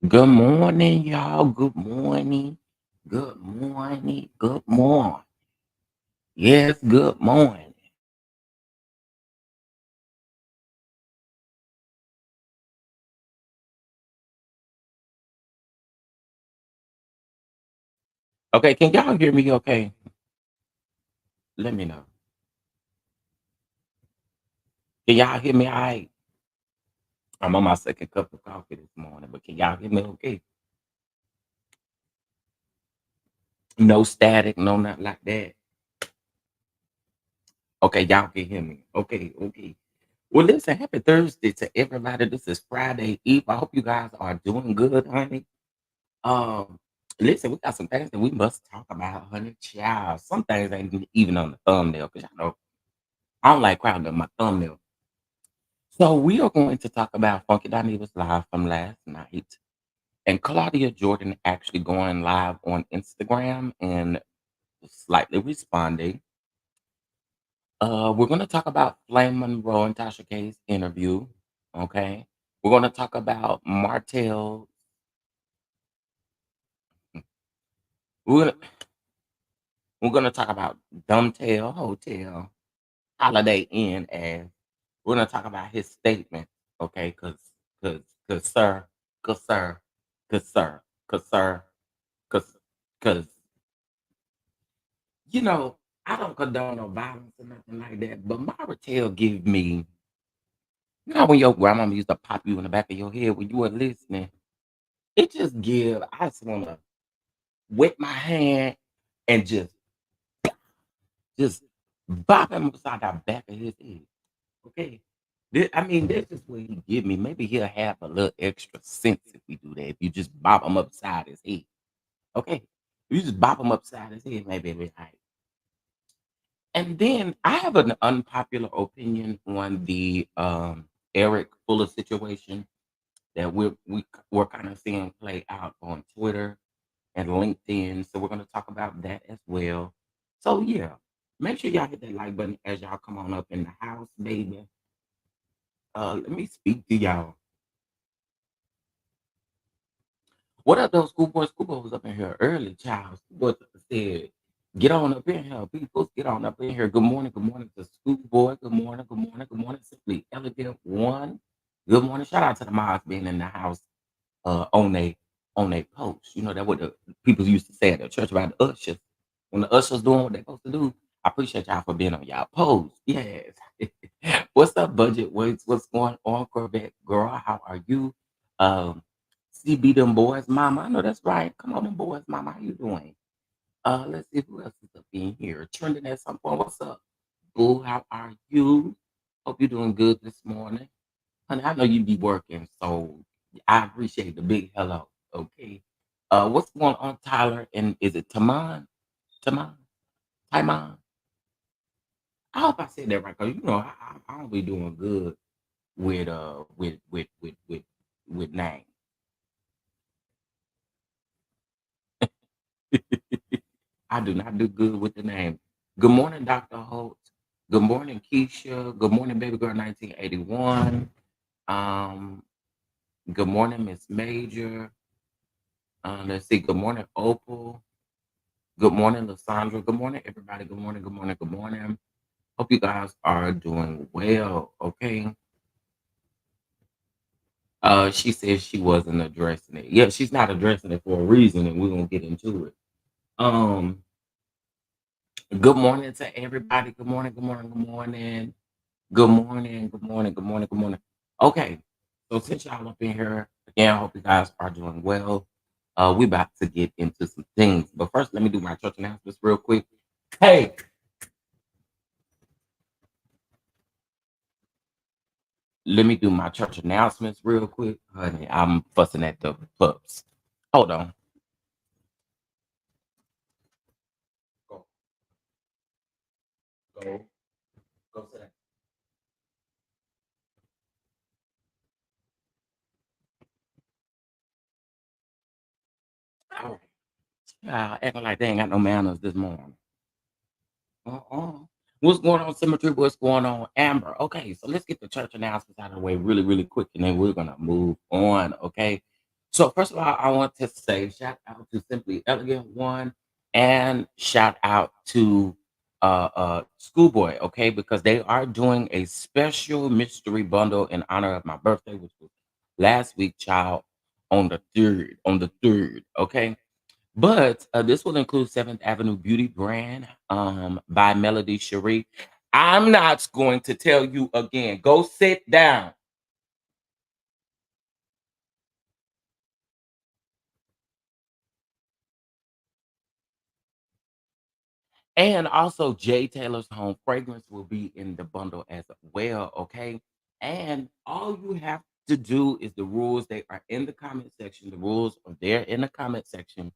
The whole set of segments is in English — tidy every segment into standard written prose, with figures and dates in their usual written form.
Good morning, y'all. Good morning. Good morning. Good morning. Yes, good morning. Okay, can y'all hear me okay? Let me know. Can y'all hear me all right? I'm on my second cup of coffee this morning, but can y'all hear me okay? No static, no nothing like that. Okay, y'all can hear me. Okay, okay. Well, listen, happy Thursday to everybody. This is Friday Eve. I hope you guys are doing good, honey. Um, Listen, we got some things that we must talk about, honey. Child, some things ain't even on the thumbnail because y'all know I don't like crowding on my thumbnail. So we are going to talk about Funky Dineva's live from last night, and Claudia Jordan actually going live on Instagram and slightly responding. We're going to talk about Flame Monroe and Tasha K's interview. Okay, we're going to talk about Martel. We're gonna, we're going to talk about Dumbtail Hotel Holiday Inn, and we're gonna talk about his statement, okay? Cause, cause, sir, cause, sir, cause, sir, cause, sir, cause. Because, you know, I don't condone no violence or nothing like that, but Martel give me, you know, when your grandmama used to pop you in the back of your head when you were listening, it just give, I just want to wet my hand and just bop him upside the back of his head. Okay. I mean, that's just what he give me. Maybe he'll have a little extra sense if we do that. If you just bop him upside his head. Okay. If you just bop him upside his head, maybe it'll be all right. And then I have an unpopular opinion on the Eric Fuller situation that we're kind of seeing play out on Twitter and LinkedIn. So we're going to talk about that as well. So yeah, make sure y'all hit that like button as y'all come on up in the house, baby. Let me speak to y'all. What up, those schoolboys? Schoolboy was up in here early, child. Schoolboy said, "Get on up in here, people. Get on up in here. Good morning to Schoolboy. Good morning. Simply elegant one. Good morning. Shout out to the moms being in the house on a post. You know that what the people used to say at the church about the ushers. When the ushers doing what they're supposed to do, I appreciate y'all for being on y'all post. Yes. What's up, budget? What's going on, Corvette girl? How are you? Um, CB them boys, mama. I know that's right. Come on, them boys, mama. How you doing? Let's see who else is up in here. Trending at some point. What's up, boo? How are you? Hope you're doing good this morning. Honey, I know you be working, so I appreciate the big hello. Okay. What's going on, Tyler? And is it Taman? Taman? Taman? I hope I said that right, because you know I don't be doing good with with names. I do not do good with the name. Good morning, Dr. Holt. Good morning, Keisha. Good morning, baby girl 1981. Um, good morning, Miss Major. Let's see. Good morning, Opal. Good morning, Lysandra. Good morning, everybody. Good morning, good morning, good morning. Hope you guys are doing well. Okay. She says she wasn't addressing it. Yeah, she's not addressing it for a reason, and we're gonna get into it. Um, good morning to everybody. Good morning, good morning, good morning. Good morning, good morning, good morning, good morning. Okay, so since y'all up in here, again, I hope you guys are doing well. We about to get into some things, but first, let me do my church announcements real quick. Hey, let me do my church announcements real quick. Honey, I'm fussing at the pups. Hold on. Go, go, go sit down. All right. Acting like they ain't got no manners this morning. Uh-uh. What's going on, Symmetry? What's going on, Amber? Okay, so let's get the church announcements out of the way really, really quick, and then we're gonna move on. Okay. So first of all, I want to say shout out to Simply Elegant One and shout out to Schoolboy, okay, because they are doing a special mystery bundle in honor of my birthday, which was last week, child, on the third. On the third, okay. But this will include Seventh Avenue Beauty Brand by Melody Cherie. I'm not going to tell you again. Go sit down. And also, Jay Taylor's Home Fragrance will be in the bundle as well. Okay. And all you have to do is the rules. They are in the comment section. The rules are there in the comment section.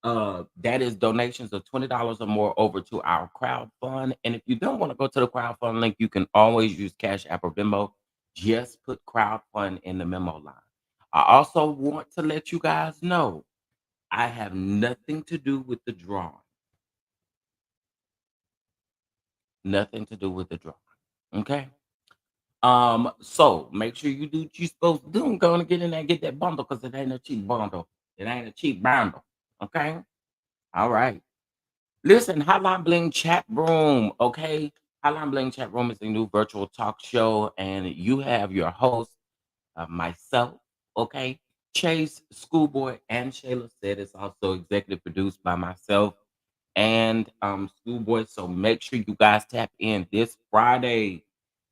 That is donations of $20 or more over to our crowd fund. And if you don't want to go to the crowd fund link, you can always use Cash App or Venmo. Just put crowd fund in the memo line. I also want to let you guys know I have nothing to do with the drawing. Nothing to do with the drawing. Okay. So make sure you do what you're supposed to do and go and get in there and get that bundle because it ain't a cheap bundle. It ain't a cheap bundle. Okay. All right. Listen, Hotline Bling chat room, okay? Hotline Bling chat room is a new virtual talk show, and you have your host, myself, okay? Chase, Schoolboy, and Shayla said it's also executive produced by myself and Schoolboy. So make sure you guys tap in this Friday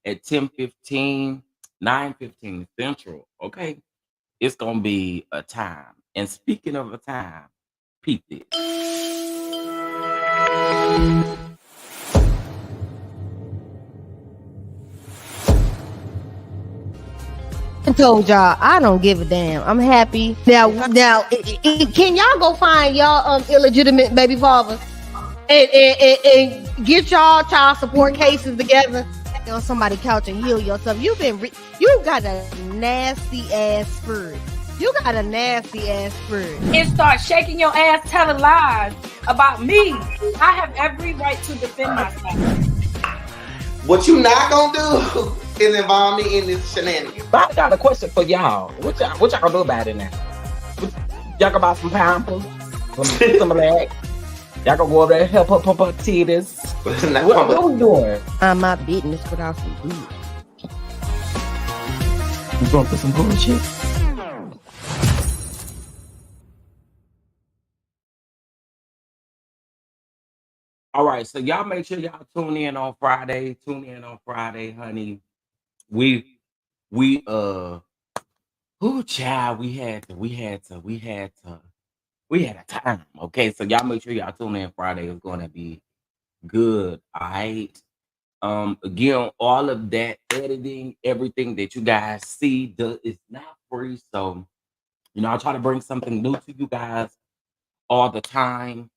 at 10:15, 9:15 Central. Okay. It's gonna be a time. And speaking of a time, peep this. I told y'all I don't give a damn. I'm happy now. Can y'all go find y'all illegitimate baby fathers and get y'all child support cases together on somebody's couch and heal yourself? You got a nasty ass spirit. You got a nasty ass spirit. And start shaking your ass, telling lies about me. I have every right to defend myself. What you not gonna do is involve me in this shenanigans. But I got a question for y'all. What y'all gonna do about it now? Y'all gonna buy some pineapples? Some of that? Y'all gonna go over there and help her pump her titties? What we doing? My business without some good. You going for some bullshit? All right, so y'all make sure y'all tune in on Friday. Tune in on Friday, honey. Who child, we had a time. Okay, so y'all make sure y'all tune in Friday. It's gonna be good. All right. Again, all of that editing, everything that you guys see is not free. So, I try to bring something new to you guys all the time.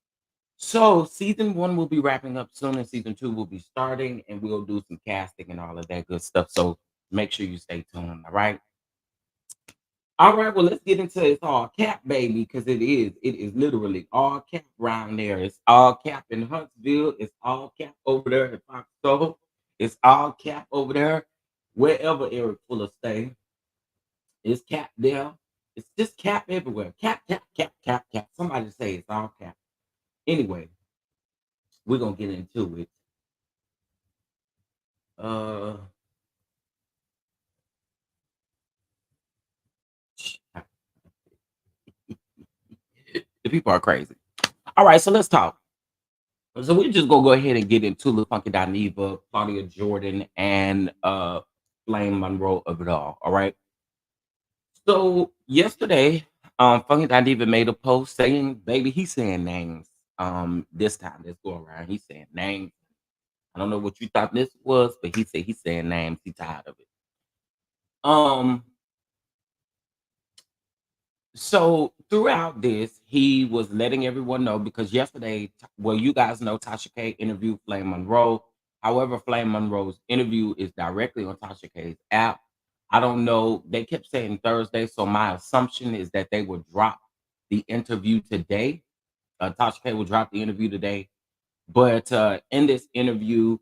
So season 1 will be wrapping up soon, and season 2 will be starting, and we'll do some casting and all of that good stuff. So make sure you stay tuned. All right. All right. Well, let's get into it's all cap, baby, because it is literally all cap around there. It's all cap in Huntsville. It's all cap over there at Foxborough. It's all cap over there wherever Eric Fuller stay. It's cap there. It's just cap everywhere. Cap, cap, cap, cap, cap. Somebody say it's all cap. Anyway, we're gonna get into it. The people are crazy. All right, so let's talk. So we're just gonna go ahead and get into the Funky Dineva, Claudia Jordan, and Flame Monroe of it all. All right. So yesterday, Funky Dineva made a post saying, "Baby, he's saying names. This time, let's go around. He's saying names. I don't know what you thought this was, but he said he's saying names. He's tired of it. So throughout this, he was letting everyone know because yesterday, well, you guys know Tasha K interviewed Flame Monroe. However, Flame Monroe's interview is directly on Tasha K's app. I don't know. They kept saying Thursday, so my assumption is that they would drop the interview today. Tasha K will drop the interview today. But in this interview,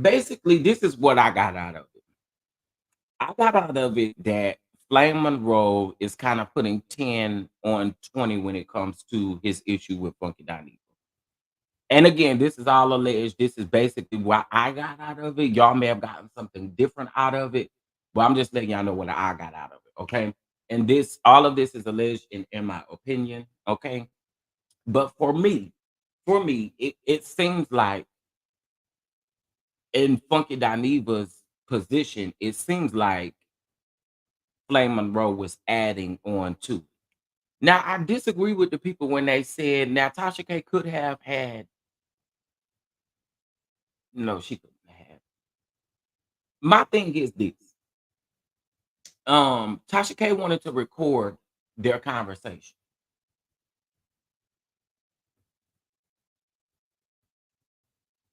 basically, this is what I got out of it. I got out of it that Flame Monroe is kind of putting 10 on 20 when it comes to his issue with Funky Dineva. And again, this is all alleged. This is basically what I got out of it. Y'all may have gotten something different out of it, but I'm just letting y'all know what I got out of it. Okay. And all of this is alleged in my opinion. Okay. But for me, it seems like in Funky Dineva's position, it seems like Flame Monroe was adding on to. Now, I disagree with the people when they said now Tasha K could have had. No, she couldn't have. My thing is this. Tasha K wanted to record their conversation.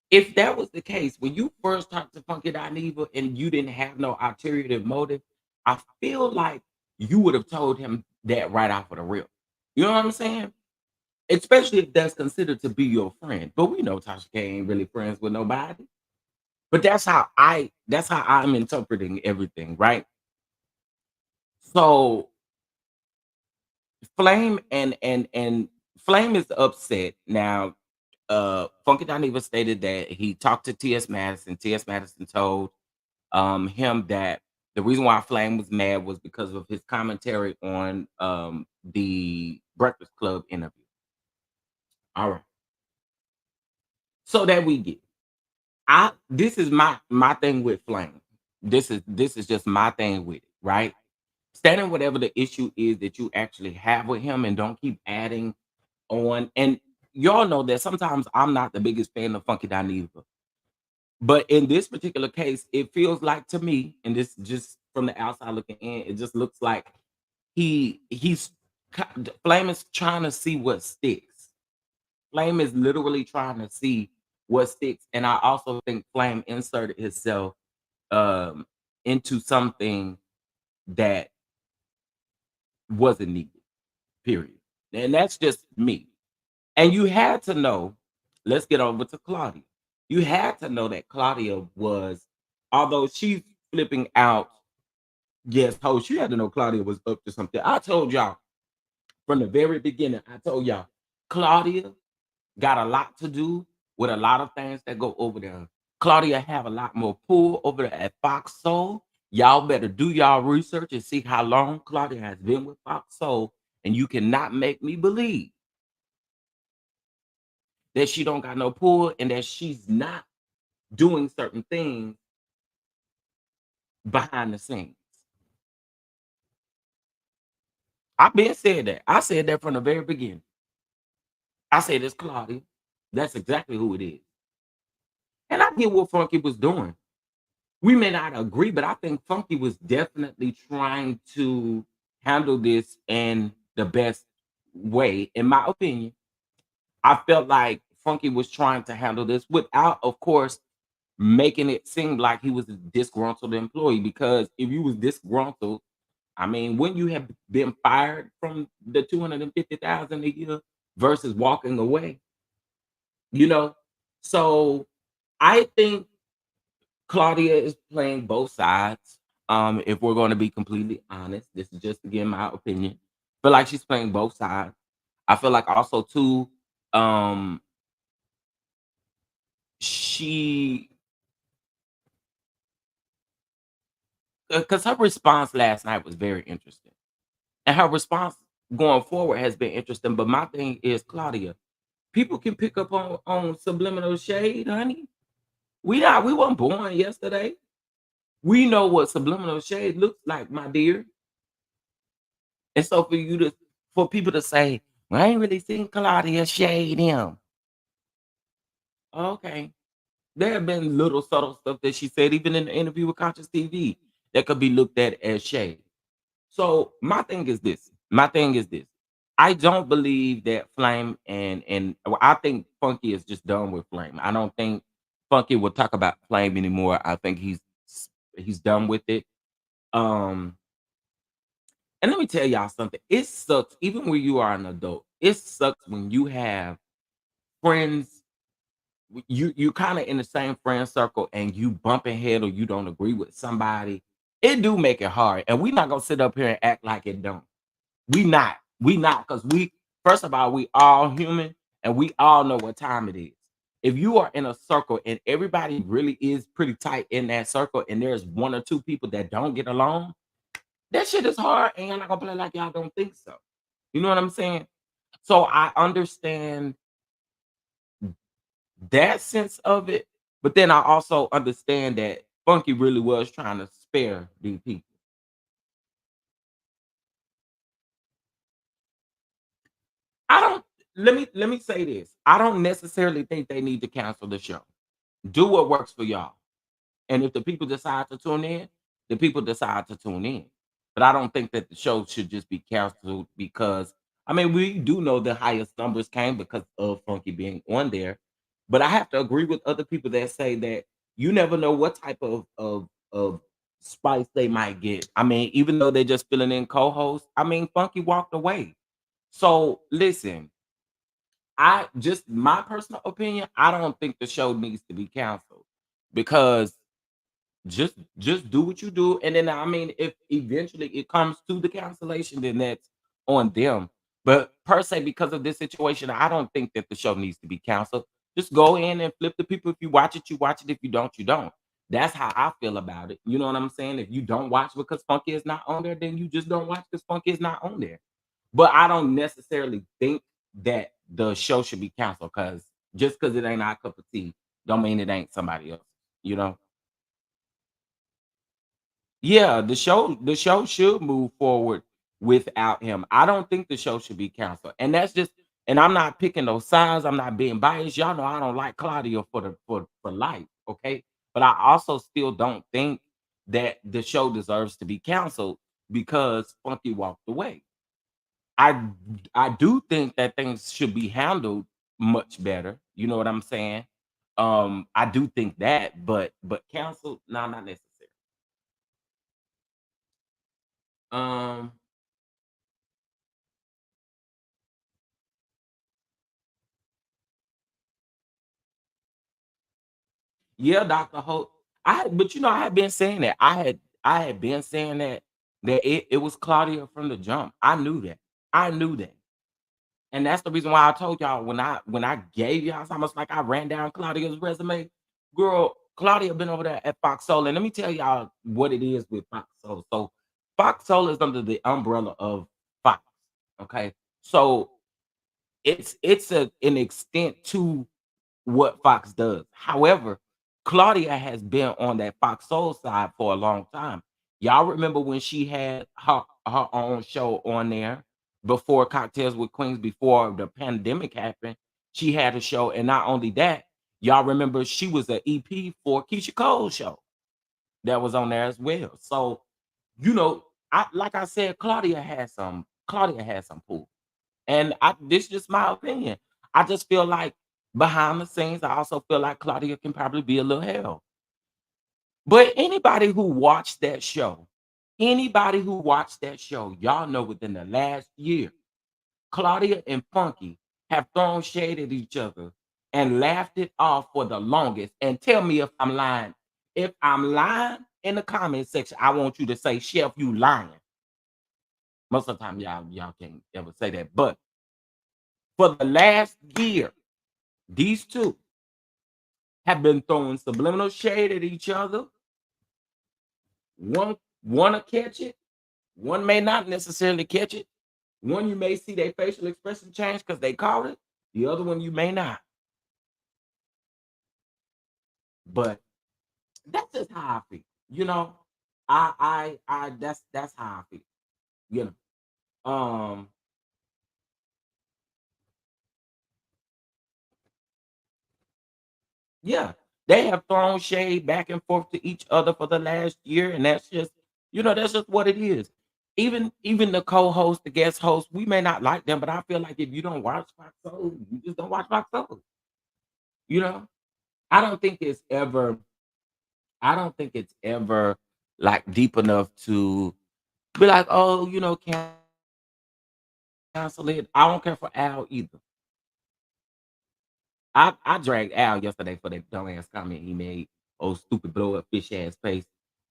If that was the case, when you first talked to Funky Dineva and you didn't have no ulterior motive, I feel like you would have told him that right off of the rip. You know what I'm saying? Especially if that's considered to be your friend. But we know Tasha K ain't really friends with nobody. But that's how I'm interpreting everything, right? So Flame and Flame is upset now. Funky Dineva stated that he talked to T.S. Madison. T.S. Madison told him that The reason why Flame was mad was because of his commentary on the Breakfast Club interview. All right. So that we get. This is my thing with Flame. This is just my thing with it, right? Standing whatever the issue is that you actually have with him and don't keep adding on. And y'all know that sometimes I'm not the biggest fan of Funky Dineva. But in this particular case, it feels like to me, and this just from the outside looking in, it just looks like he's Flame is trying to see what sticks. Flame is literally trying to see what sticks. And I also think Flame inserted himself um into something that wasn't needed, period. And that's just me. And you had to know, let's get over to Claudia. You had to know that Claudia was, although she's flipping out, yes, host, you had to know Claudia was up to something. I told y'all from the very beginning, I told y'all, Claudia got a lot to do with a lot of things that go over there. Claudia have a lot more pull over there at Fox Soul. Y'all better do y'all research and see how long Claudia has been with Fox Soul, and you cannot make me believe that she don't got no pull and that she's not doing certain things behind the scenes. I've been said that. I said that from the very beginning. I said it's Claudia. That's exactly who it is. And I get what Funky was doing. We may not agree, but I think Funky was definitely trying to handle this in the best way, in my opinion. I felt like Funky was trying to handle this without, of course, making it seem like he was a disgruntled employee. Because if you was disgruntled, I mean, when you have been fired from the 250,000 a year versus walking away, you know. So I think Claudia is playing both sides. If we're going to be completely honest, this is just again my opinion. Feel like she's playing both sides. I feel like also too, um, she because her response last night was very interesting, and her response going forward has been interesting. But my thing is, Claudia, people can pick up on subliminal shade, honey. We weren't born yesterday. We know what subliminal shade looks like, my dear. And so for people to say, well, I ain't really seen Claudia shade him. Okay. There have been little subtle stuff that she said, even in the interview with Conscious TV, that could be looked at as shade. So my thing is this. My thing is this. I don't believe that Flame well, I think Funky is just done with Flame. I don't think Funky will talk about Flame anymore. I think he's done with it. Um, and let me tell y'all something. It sucks, even when you are an adult. It sucks when you have friends. You kind of in the same friend circle and you bumping head or you don't agree with somebody. It do make it hard, and we not gonna sit up here and act like it don't. We not because we first of all we all human and we all know what time it is. If you are in a circle and everybody really is pretty tight in that circle, and there's one or two people that don't get along, that shit is hard, and y'all not gonna play like y'all don't think so. You know what I'm saying? So I understand that sense of it, but then I also understand that Funky really was trying to spare these people. I don't let me say this. I don't necessarily think they need to cancel the show. Do what works for y'all. And if the people decide to tune in, the people decide to tune in. But I don't think that the show should just be canceled because I mean we do know the highest numbers came because of Funky being on there. But I have to agree with other people that say that you never know what type of spice they might get. I mean, even though they're just filling in co-hosts, I mean Funky walked away. So listen, I just my personal opinion, I don't think the show needs to be canceled because just do what you do, and then I mean, if eventually it comes to the cancellation, then that's on them. But per se, because of this situation, I don't think that the show needs to be canceled. Just go in and flip the people. If you watch it, you watch it. If you don't, you don't. That's how I feel about it. You know what I'm saying? If you don't watch because Funky is not on there, then you just don't watch because Funky is not on there. But I don't necessarily think that the show should be canceled because just because it ain't our cup of tea, don't mean it ain't somebody else. You know? Yeah, the show should move forward without him. I don't think the show should be canceled. And that's just and I'm not picking those sides. I'm not being biased. Y'all know I don't like Claudia for life, okay? But I also still don't think that the show deserves to be canceled because Funky walked away. I I do think that things should be handled much better. You know what I'm saying? I do think that, but canceled, no, not necessarily. Um, yeah, Dr. Holt. But I had been saying that. I had been saying that it was Claudia from the jump. I knew that. I knew that. And that's the reason why I told y'all when I gave y'all it's almost like I ran down Claudia's resume. Girl, Claudia been over there at Fox Soul. And let me tell y'all what it is with Fox Soul. So Fox Soul is under the umbrella of Fox. Okay. So it's an extent to what Fox does. However, Claudia has been on that Fox Soul side for a long time. Y'all remember when she had her own show on there before Cocktails with Queens, before the pandemic happened? She had a show, and not only that, y'all remember she was an EP for Keisha Cole's show that was on there as well. So, I like I said, Claudia has some pull. And this is just my opinion. I just feel like behind the scenes, I also feel like Claudia can probably be a little hell. But anybody who watched that show, y'all know within the last year, Claudia and Funky have thrown shade at each other and laughed it off for the longest. And tell me if I'm lying. If I'm lying in the comment section, I want you to say, Chef, you lying. Most of the time, y'all can't ever say that. But for the last year, these two have been throwing subliminal shade at each other. One to catch it, one may not necessarily catch it. One you may see their facial expression change because they caught it. The other one you may not. But that's just how I feel. That's how I feel. You um, yeah, they have thrown shade back and forth to each other for the last year, and that's just what it is. Even the co-host, the guest host, we may not like them, but I feel like if you don't watch Fox Soul, you just don't watch Fox Soul. You know, I don't think it's ever, I don't think it's ever like deep enough to be like, oh, cancel it. I don't care for Al either. I dragged Al yesterday for that dumbass comment he made. Oh, stupid blow up fish ass face.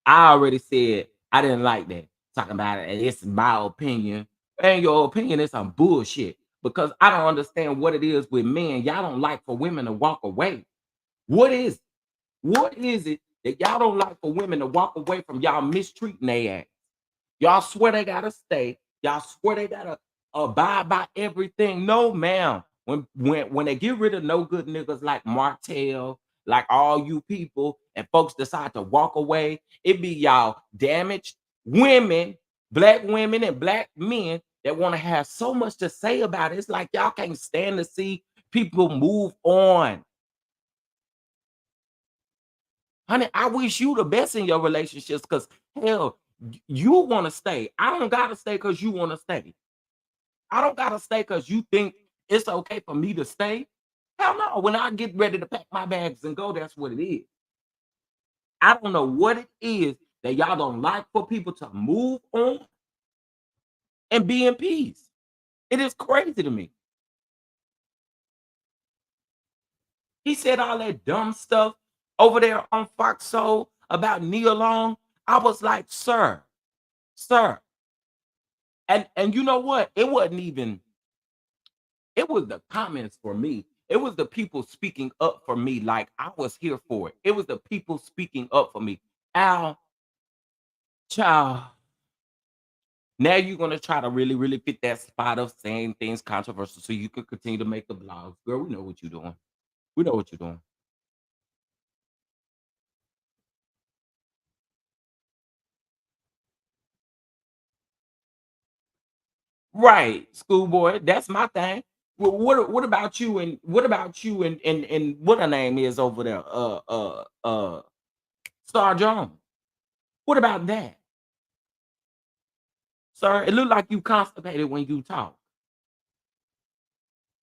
I already said I didn't like that. Talking about it, and it's my opinion. And your opinion is some bullshit. Because I don't understand what it is with men. Y'all don't like for women to walk away. What is it? What is it that y'all don't like for women to walk away from y'all mistreating their ass? Y'all swear they gotta stay. Y'all swear they gotta abide by everything. No, ma'am. When they get rid of no good niggas like Martel, like all you people, and folks decide to walk away, it be y'all damaged women, black women, and black men that want to have so much to say about it. It's like y'all can't stand to see people move on. Honey, I wish you the best in your relationships because hell, you want to stay. I don't gotta stay because you want to stay. I don't gotta stay because you think it's okay for me to stay. Hell no. When I get ready to pack my bags and go, that's what it is. I don't know what it is that y'all don't like for people to move on and be in peace. It is crazy to me. He said all that dumb stuff over there on Fox Soul about Nia Long. I was like, sir. And you know what? It wasn't even, it was the comments for me. It was the people speaking up for me. Like I was here for it. It was the people speaking up for me. Al, child, now you're gonna try to really, really fit that spot of saying things controversial so you can continue to make the blogs. Girl, we know what you're doing. We know what you're doing. Right, schoolboy. That's my thing. Well, what about you and what about you and what her name is over there? Star Jones. What about that? Sir, it look like you constipated when you talk.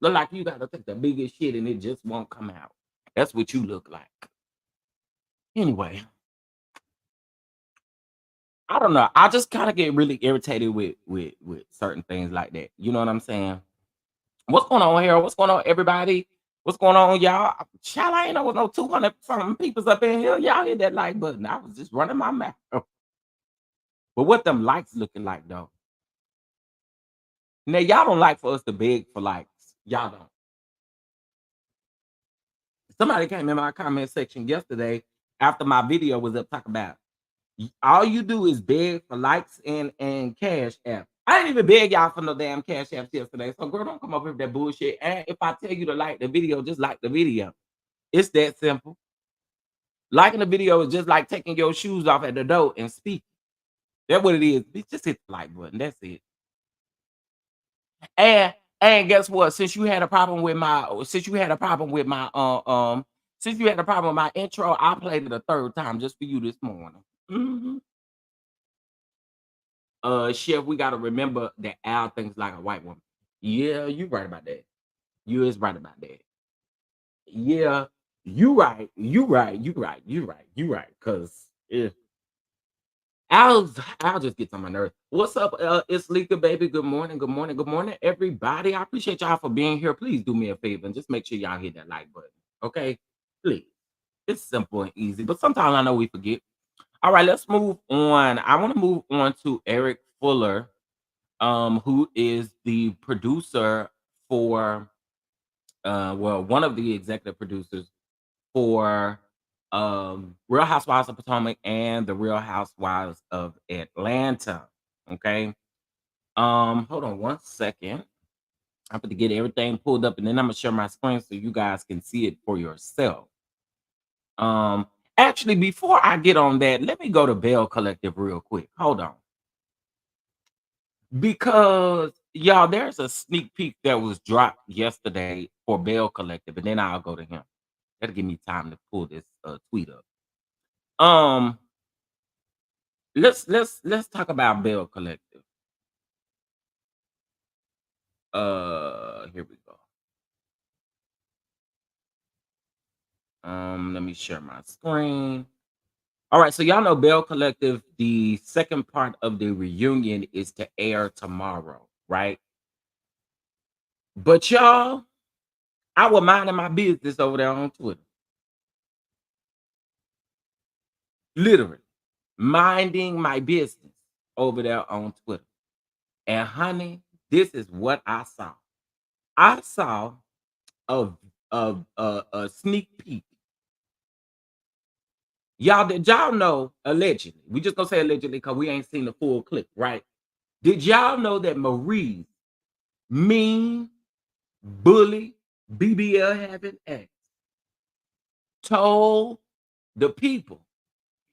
Look like you gotta take the biggest shit and it just won't come out. That's what you look like. Anyway, I don't know. I just kind of get really irritated with certain things like that. You know what I'm saying? What's going on here? What's going on, everybody? What's going on, y'all? Child, I ain't know with no 200 something people's up in here. Y'all hit that like button. I was just running my mouth. But what them likes looking like though? Now y'all don't like for us to beg for likes. Y'all don't. Somebody came in my comment section yesterday after my video was up talking about all you do is beg for likes and cash app. I didn't even beg y'all for no damn cash apps yesterday. So girl, don't come up with that bullshit. And if I tell you to like the video, just like the video. It's that simple. Liking the video is just like taking your shoes off at the door and speaking. That's what it is. Bitch, just hit the like button. That's it. And guess what? Since you had a problem with my since you had a problem with my since you had a problem with my intro, I played it a third time just for you this morning. Chef, we gotta remember that Al thinks like a white woman. Yeah, you right about that. You is right about that. Yeah, you right. You right. You right. You right. You right. Cause if I'll just get on my nerves. What's up? It's Lika, baby. Good morning. Good morning. Good morning, everybody. I appreciate y'all for being here. Please do me a favor and just make sure y'all hit that like button. Okay, please. It's simple and easy, but sometimes I know we forget. All right, let's move on. I want to move on to Eric Fuller, who is the producer for, well, one of the executive producers for Real Housewives of Potomac and the Real Housewives of Atlanta. Okay. Hold on one second. I'm going to get everything pulled up and then I'm gonna share my screen so you guys can see it for yourself. Actually, before I get on that, let me go to Bel-Collective real quick. Hold on. Because y'all, there's a sneak peek that was dropped yesterday for Bel-Collective, and then I'll go to him. That'll give me time to pull this tweet up. Let's talk about Bel-Collective. Here we go. Let me share my screen. All right, so y'all know Bel-Collective, the second part of the reunion is to air tomorrow, right? But y'all, I was minding my business over there on Twitter. Literally, minding my business over there on Twitter. And honey, this is what I saw. I saw a sneak peek. Y'all, did y'all know allegedly? We just gonna say allegedly because we ain't seen the full clip, right? Did y'all know that Marie, mean, bully, BBL having ex, told the people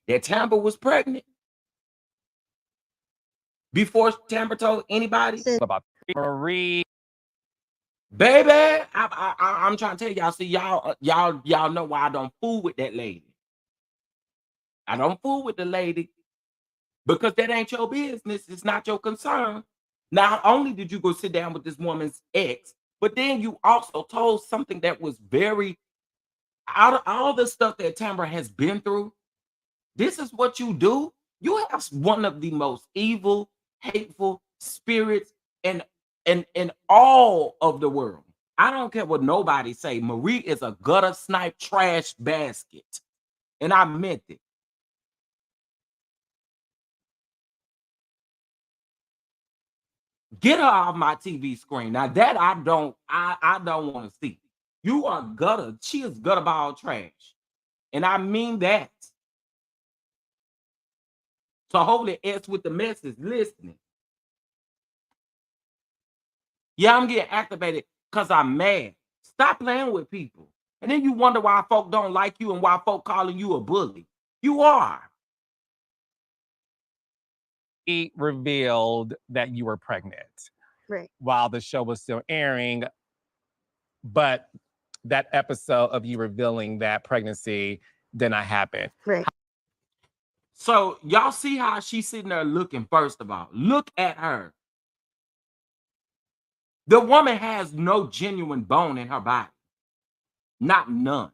that Tampa was pregnant before Tampa told anybody? About Marie. Baby, I'm trying to tell y'all. See, y'all know why I don't fool with that lady. I don't fool with the lady because that ain't your business. It's not your concern. Not only did you go sit down with this woman's ex, but then you also told something that was very out of all the stuff that Tamara has been through. This is what you do. You have one of the most evil, hateful spirits in all of the world. I don't care what nobody say. Marie is a gutter snipe trash basket. And I meant it. Get her off my TV screen. Now that I don't want to see. You are gutter. She is gutter ball trash. And I mean that. So hopefully S with the mess is listening. Yeah, I'm getting activated because I'm mad. Stop playing with people. And then you wonder why folk don't like you and why folk calling you a bully. You are. He revealed that you were pregnant while the show was still airing. But that episode of you revealing that pregnancy did not happen. So y'all see how she's sitting there looking, first of all. Look at her. The woman has no genuine bone in her body. Not none.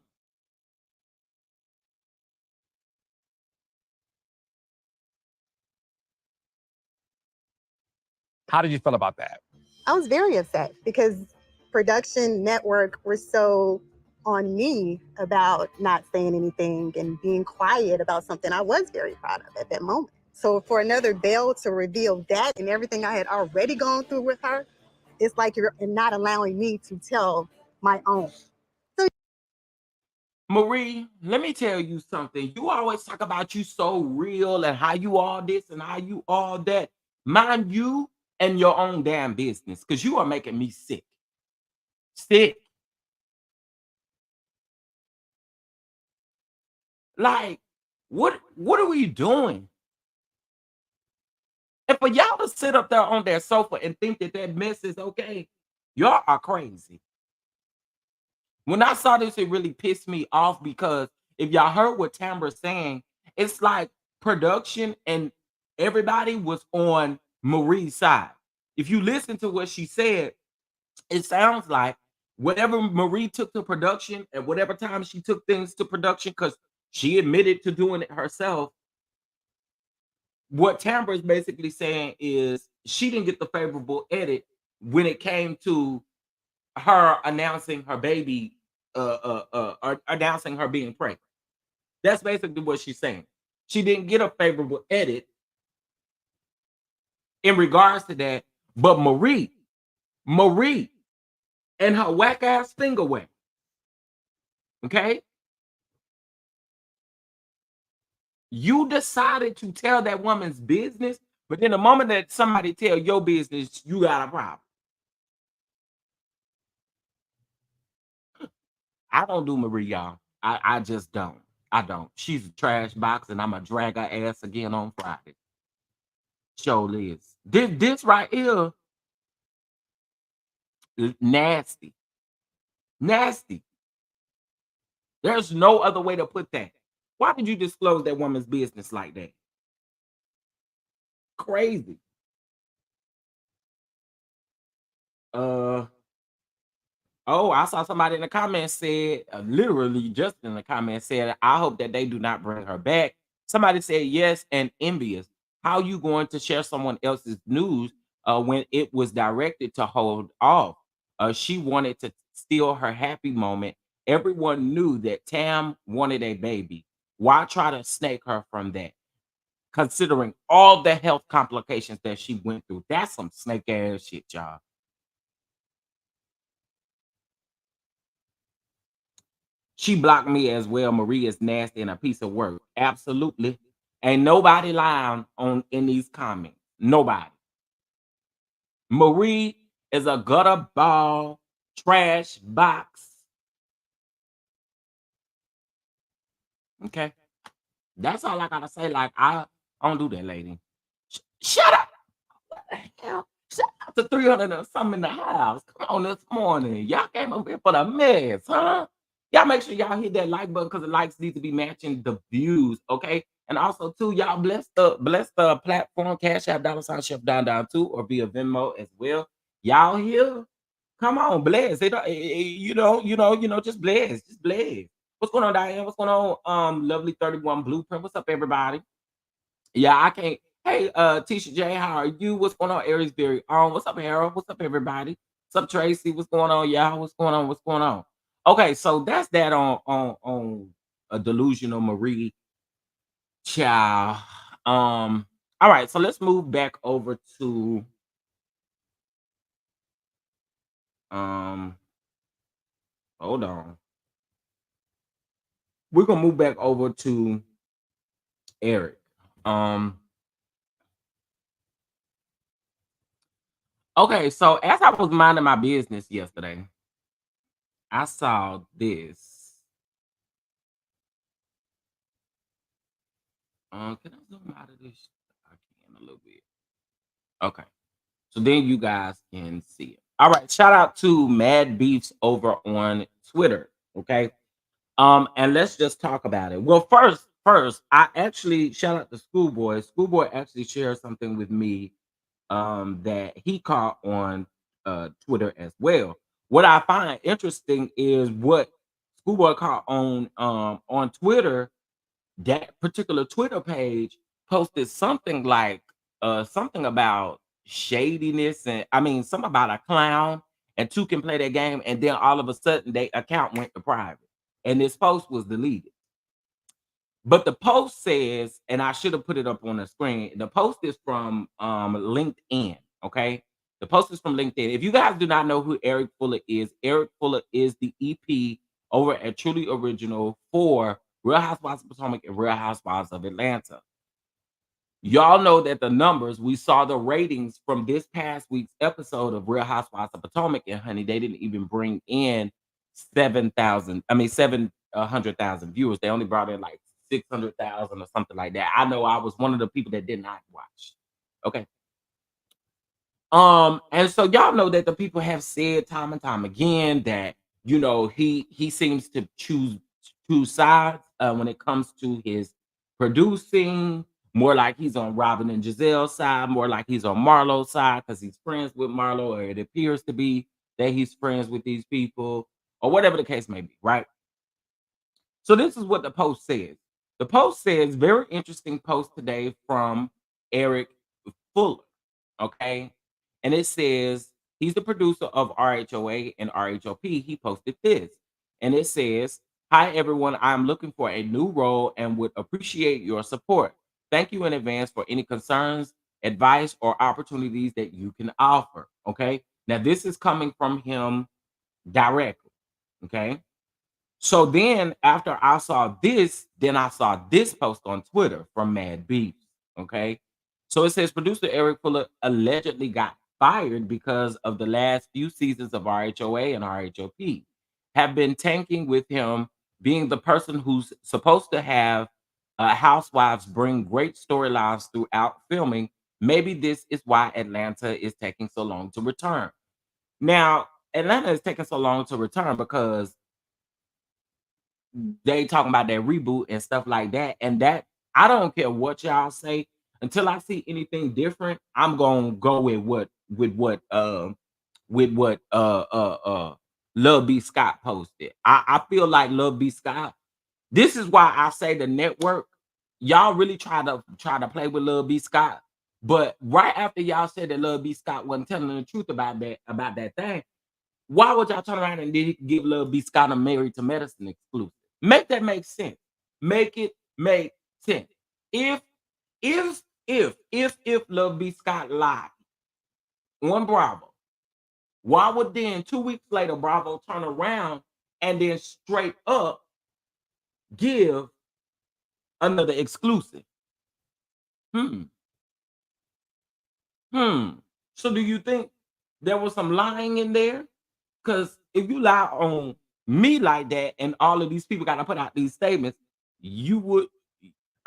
How did you feel about that? I was very upset because production network were so on me about not saying anything and being quiet about something I was very proud of at that moment. So for another Belle to reveal that and everything I had already gone through with her, it's like you're not allowing me to tell my own. Marie, let me tell you something. You always talk about you so real and how you all this and how you all that. Mind you and your own damn business, because you are making me sick. Sick. Like, what are we doing? And for y'all to sit up there on that sofa and think that that mess is okay, y'all are crazy. When I saw this, it really pissed me off because if y'all heard what Tambra's saying, it's like production and everybody was on Marie's side. If you listen to what she said, it sounds like whatever Marie took to production at whatever time she took things to production, because she admitted to doing it herself. What Tambra is basically saying is she didn't get the favorable edit when it came to her announcing her baby, announcing her being pregnant. That's basically what she's saying. She didn't get a favorable edit in regards to that, but Marie, and her whack ass finger whack. Okay, you decided to tell that woman's business, but then the moment that somebody tell your business, you got a problem. I don't do Marie, y'all. I just don't. I don't. She's a trash box, and I'm gonna drag her ass again on Friday. Show Liz. This right here, nasty. Nasty. There's no other way to put that. Why did you disclose that woman's business like that? Crazy. Oh, I saw somebody in the comments said, literally just in the comments said, I hope that they do not bring her back. Somebody said yes and envious. How you going to share someone else's news when it was directed to hold off? She wanted to steal her happy moment. Everyone knew that Tam wanted a baby. Why try to snake her from that? Considering all the health complications that she went through. That's some snake ass shit, y'all. She blocked me as well. Marie is nasty and a piece of work. Absolutely. Ain't nobody lying on in these comments. Nobody. Marie is a gutter ball, trash box. Okay. That's all I gotta say. Like, I don't do that, lady. Shut up. What the hell? Shout out to 300 and something in the house. Come on this morning. Y'all came up here for the mess, huh? Y'all make sure y'all hit that like button because the likes need to be matching the views, okay? And also, too, y'all bless the platform, Cash App, $ Chef down too, or via Venmo as well. Y'all here? Come on, bless. Just bless. What's going on, Diane? What's going on? Lovely 31 Blueprint. What's up, everybody? Yeah, I can't. Hey, Tisha J, how are you? What's going on, Aries Berry? What's up, Harold? What's up, everybody? What's up, Tracy? What's going on, y'all? What's going on? What's going on? Okay, so that's that on a delusional Marie child. All right, so let's move back over to Hold on. We're gonna move back over to Eric. Okay, so as I was minding my business yesterday, I saw this. Can I zoom out of this? I can a little bit. Okay. So then you guys can see it. All right. Shout out to Mad Beefs over on Twitter. Okay. And let's just talk about it. Well, first, I actually shout out to Schoolboy. Schoolboy actually shared something with me that he caught on Twitter as well. What I find interesting is what Schoolboy caught on Twitter. That particular Twitter page posted something like something about shadiness, and I mean something about a clown and two can play that game, and then all of a sudden their account went to private and this post was deleted. But the post says, and I should have put it up on the screen. The post is from LinkedIn. Okay. The post is from LinkedIn. If you guys do not know who Eric Fuller is the EP over at Truly Original for Real Housewives of Potomac and Real Housewives of Atlanta. Y'all know that the numbers, we saw the ratings from this past week's episode of Real Housewives of Potomac, and honey, they didn't even bring in 700,000 viewers. They only brought in like 600,000 or something like that. I know I was one of the people that did not watch. Okay. And so y'all know that the people have said time and time again that he seems to choose sides when it comes to his producing, more like he's on Robin and Giselle's side, more like he's on Marlo's side because he's friends with Marlo, or it appears to be that he's friends with these people, or whatever the case may be, right? So this is what the post says. The post says, very interesting post today from Eric Fuller. Okay. And it says he's the producer of RHOA and RHOP. He posted this. And it says, "Hi everyone, I'm looking for a new role and would appreciate your support. Thank you in advance for any concerns, advice, or opportunities that you can offer." Okay. Now this is coming from him directly. Okay. So then after I saw this, then I saw this post on Twitter from Mad Beefs. Okay. So it says producer Eric Fuller allegedly got fired because of the last few seasons of RHOA and RHOP have been tanking, with him being the person who's supposed to have housewives bring great storylines throughout filming. Maybe this is why Atlanta is taking so long to return. Now, Atlanta is taking so long to return because they talking about that reboot and stuff like that. And that, I don't care what y'all say, until I see anything different, I'm gonna go with what Love B Scott posted. I feel like Love B Scott. This is why I say the network, y'all really try to play with Love B Scott. But right after y'all said that Love B Scott wasn't telling the truth about that thing, why would y'all turn around and give Love B Scott a Married to Medicine exclusive? Make that make sense. Make it make sense. If Love B Scott lied on Bravo, why would then 2 weeks later Bravo turn around and then straight up give another exclusive? So do you think there was some lying in there? Because if you lie on me like that and all of these people got to put out these statements,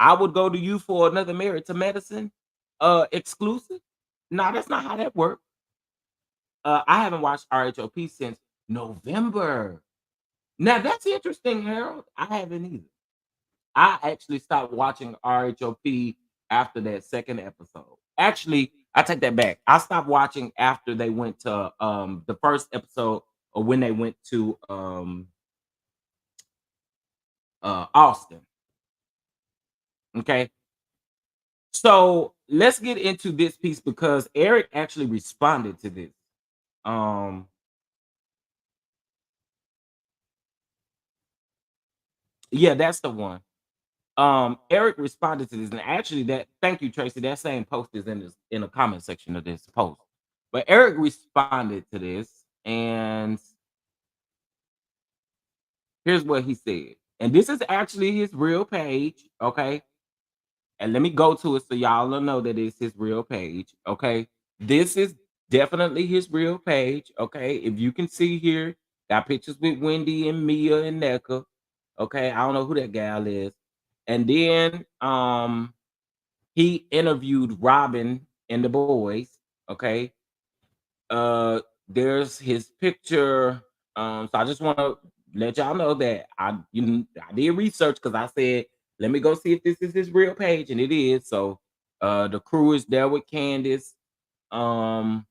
I would go to you for another Married to Medicine exclusive. No, that's not how that works. I haven't watched RHOP since November. Now that's interesting, Harold. I haven't either. I actually stopped watching RHOP after that second episode. Actually, I take that back. I stopped watching after they went to the first episode, or when they went to Austin. Okay. So let's get into this piece because Eric actually responded to this. Yeah, that's the one. Eric responded to this, and actually, thank you, Tracy. That same post is in the comment section of this post. But Eric responded to this, and Here's what he said. And this is actually his real page, okay? And let me go to it so y'all will know that it's his real page, okay? This is definitely his real page, okay? If you can see here, got pictures with Wendy and Mia and NECA, okay? I don't know who that gal is. And then he interviewed Robin and the boys, okay? There's his picture. So I just want to let y'all know that I did research because I said, let me go see if this is his real page, and it is. So the crew is there with Candace. You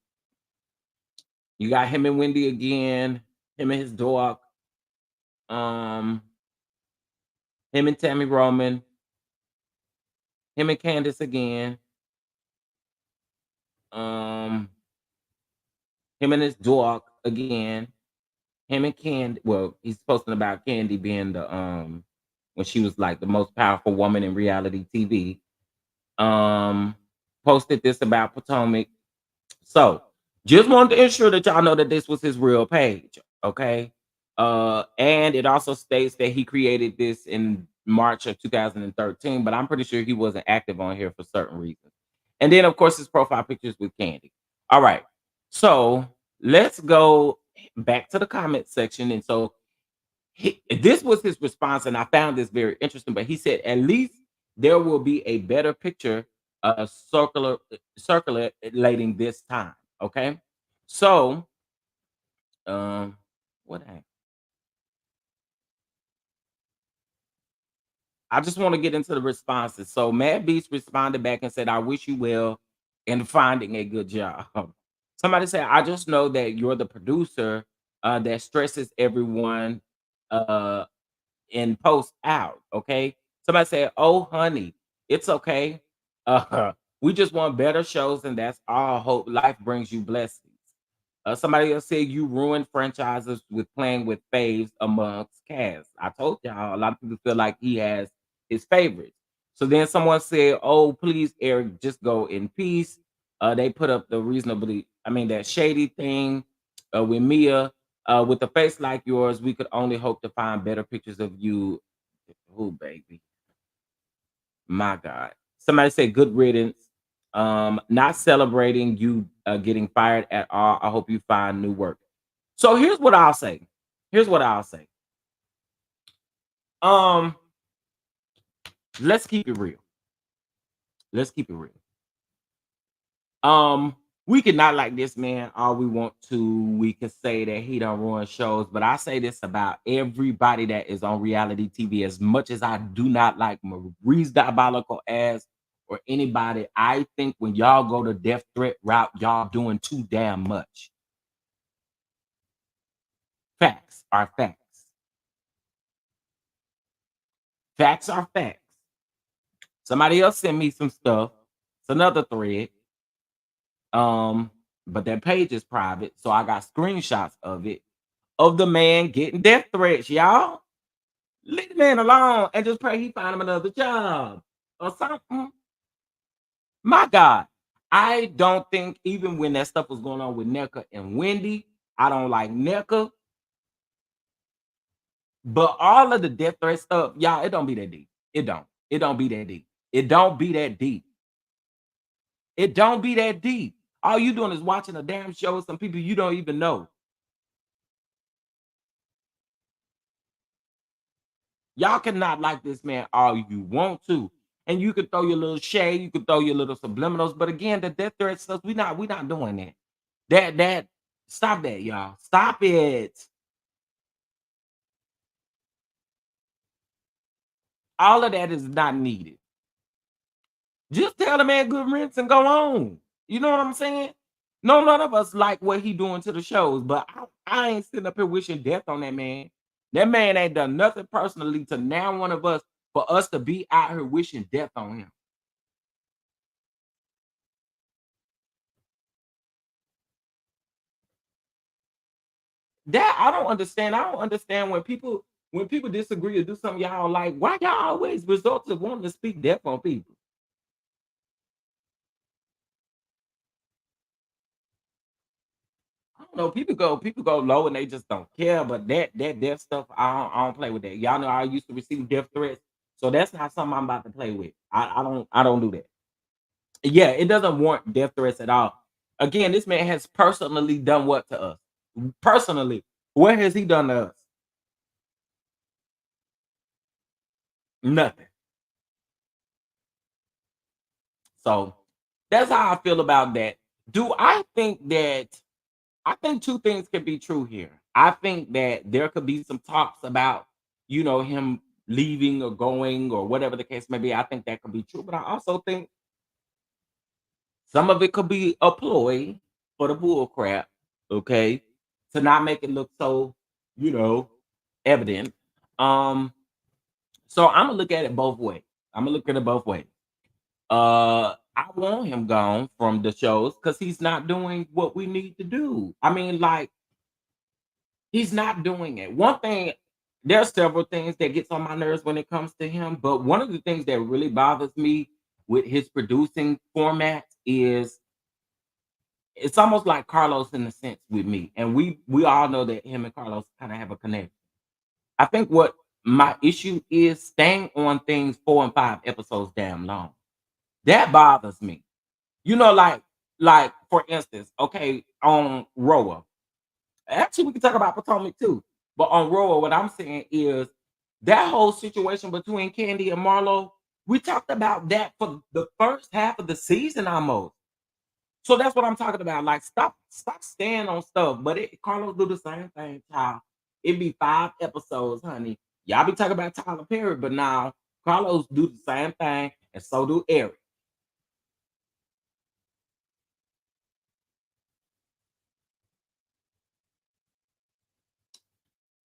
got him and Wendy again, him and his dog, him and Tammy Roman, him and Candace again, him and his dog again. Him and Candy, well, he's posting about Candy being the when she was like the most powerful woman in reality TV. Posted this about Potomac. So just wanted to ensure that y'all know that this was his real page, okay? And it also states that he created this in March of 2013, but I'm pretty sure he wasn't active on here for certain reasons. And then, of course, his profile pictures with Candy. All right, so let's go back to the comment section. And so this was his response, and I found this very interesting. But he said, at least there will be a better picture circulating this time. Okay, so what happened? I just want to get into the responses. So Mad Beast responded back and said, I wish you well in finding a good job. Somebody said, I just know that you're the producer that stresses everyone in post out. Okay. Somebody said, oh, honey, it's okay. We just want better shows, and that's all. Hope life brings you blessings. Somebody else said you ruin franchises with playing with faves amongst cast. I told y'all a lot of people feel like he has his favorites. So then someone said, "Oh, please, Eric, just go in peace." They put up the that shady thing with Mia. With a face like yours, we could only hope to find better pictures of you. Oh, baby, my God. Somebody said, "Good riddance." Not celebrating you getting fired at all. I hope you find new work. So here's what I'll say. Here's what I'll say. Um, let's keep it real. Let's keep it real. We can not like this man all we want to. We can say that he don't ruin shows, but I say this about everybody that is on reality TV. As much as I do not like Marie's diabolical ass or anybody, I think when y'all go the death threat route, y'all doing too damn much. Facts are facts. Facts are facts. Somebody else sent me some stuff. It's another thread. But that page is private, so I got screenshots of it of the man getting death threats, y'all. Leave the man alone and just pray he find him another job or something. My God, I don't think even when that stuff was going on with NECA and Wendy, I don't like NECA. But all of the death threat stuff, y'all, it don't be that deep. It don't. It don't be that deep. It don't be that deep. It don't be that deep. All you doing is watching a damn show with some people you don't even know. Y'all cannot like this man all you want to. And you can throw your little shade, you can throw your little subliminals. But again, the death threat stuff, we not doing that. Stop that, y'all. Stop it. All of that is not needed. Just tell the man good riddance and go on. You know what I'm saying? No, none of us like what he doing to the shows, but I ain't sitting up here wishing death on that man. That man ain't done nothing personally to now one of us for us to be out here wishing death on him. That I don't understand. I don't understand when people disagree or do something y'all like. Why y'all always resort to wanting to speak death on people? Oh know. People go low and they just don't care. But that death stuff, I don't play with that. Y'all know I used to receive death threats, so that's not something I'm about to play with. I don't do that. Yeah, it doesn't warrant death threats at all. Again, this man has personally done what to us? Personally, what has he done to us? Nothing. So that's how I feel about that. Do I think that I think two things could be true here. I think that there could be some talks about, him leaving or going or whatever the case may be. I think that could be true. But I also think some of it could be a ploy for the bull crap, okay, to not make it look so, you know, evident. Um, so I'm gonna look at it both ways. I'm gonna look at it both ways. I want him gone from the shows because he's not doing what we need to do. I mean, like, he's not doing it. One thing, there are several things that gets on my nerves when it comes to him, but one of the things that really bothers me with his producing format is it's almost like Carlos in a sense with me. And we all know that him and Carlos kind of have a connection. I think what my issue is staying on things 4 and 5 episodes damn long. That bothers me. Like for instance, okay, on Roa. Actually, we can talk about Potomac too. But on Roa, what I'm saying is that whole situation between Candy and Marlo, we talked about that for the first half of the season almost. So that's what I'm talking about. Like, stop staying on stuff. But Carlos do the same thing, child. It be 5 episodes, honey. Y'all be talking about Tyler Perry, but now Carlos do the same thing, and so do Eric.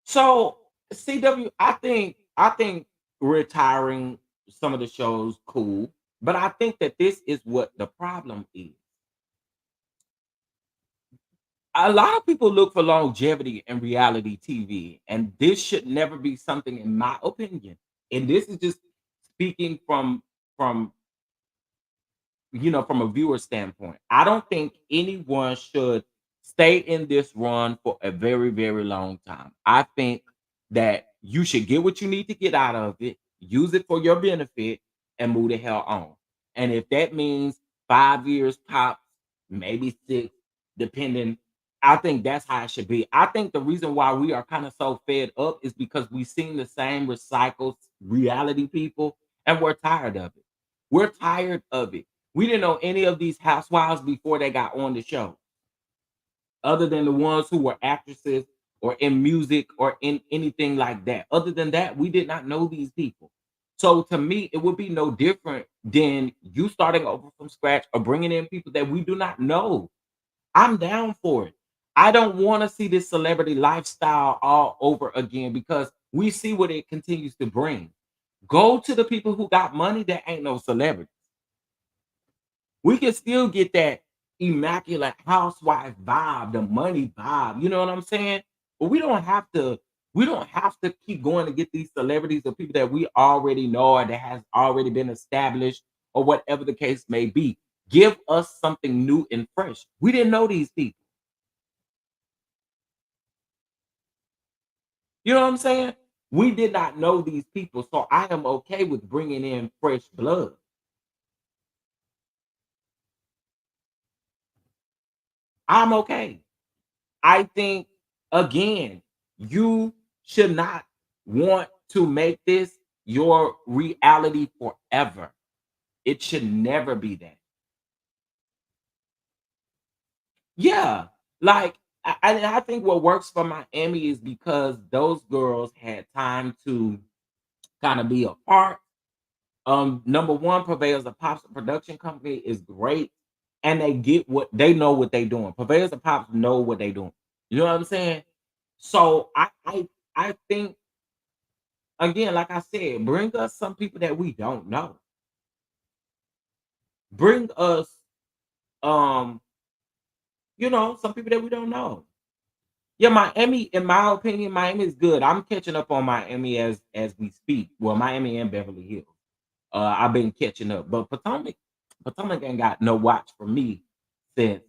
So CW, I think retiring some of the shows cool, but I think that this is what the problem is. A lot of people look for longevity in reality TV, and this should never be something, in my opinion. And this is just speaking from from a viewer standpoint. I don't think anyone should stay in this run for a very, very long time. I think that you should get what you need to get out of it, use it for your benefit, and move the hell on. And if that means 5 years tops, maybe 6, depending, I think that's how it should be. I think the reason why we are kind of so fed up is because we've seen the same recycled reality people and we're tired of it. We're tired of it. We didn't know any of these housewives before they got on the show, other than the ones who were actresses or in music or in anything like that. Other than that, we did not know these people. So to me, it would be no different than you starting over from scratch or bringing in people that we do not know. I'm down for it. I don't want to see this celebrity lifestyle all over again because we see what it continues to bring. Go to the people who got money that ain't no celebrity. We can still get that immaculate housewife vibe, the money vibe. You know what I'm saying? But we don't have to keep going to get these celebrities or people that we already know or that has already been established or whatever the case may be. Give us something new and fresh. We didn't know these people. You know what I'm saying? We did not know these people. So I am okay with bringing in fresh blood. I'm okay. I think, again, you should not want to make this your reality forever. It should never be that. Yeah, like I think what works for Miami is because those girls had time to kind of be apart. Number one, Purveyors of Pops production company is great, and they know what they doing. Purveyors of Pops know what they doing. You know what I'm saying? So I think, again, like I said, bring us some people that we don't know. Bring us um, some people that we don't know. Yeah, Miami, in my opinion, Miami is good. I'm catching up on Miami as we speak. Well, Miami and Beverly Hills. I've been catching up, but Potomac ain't got no watch for me since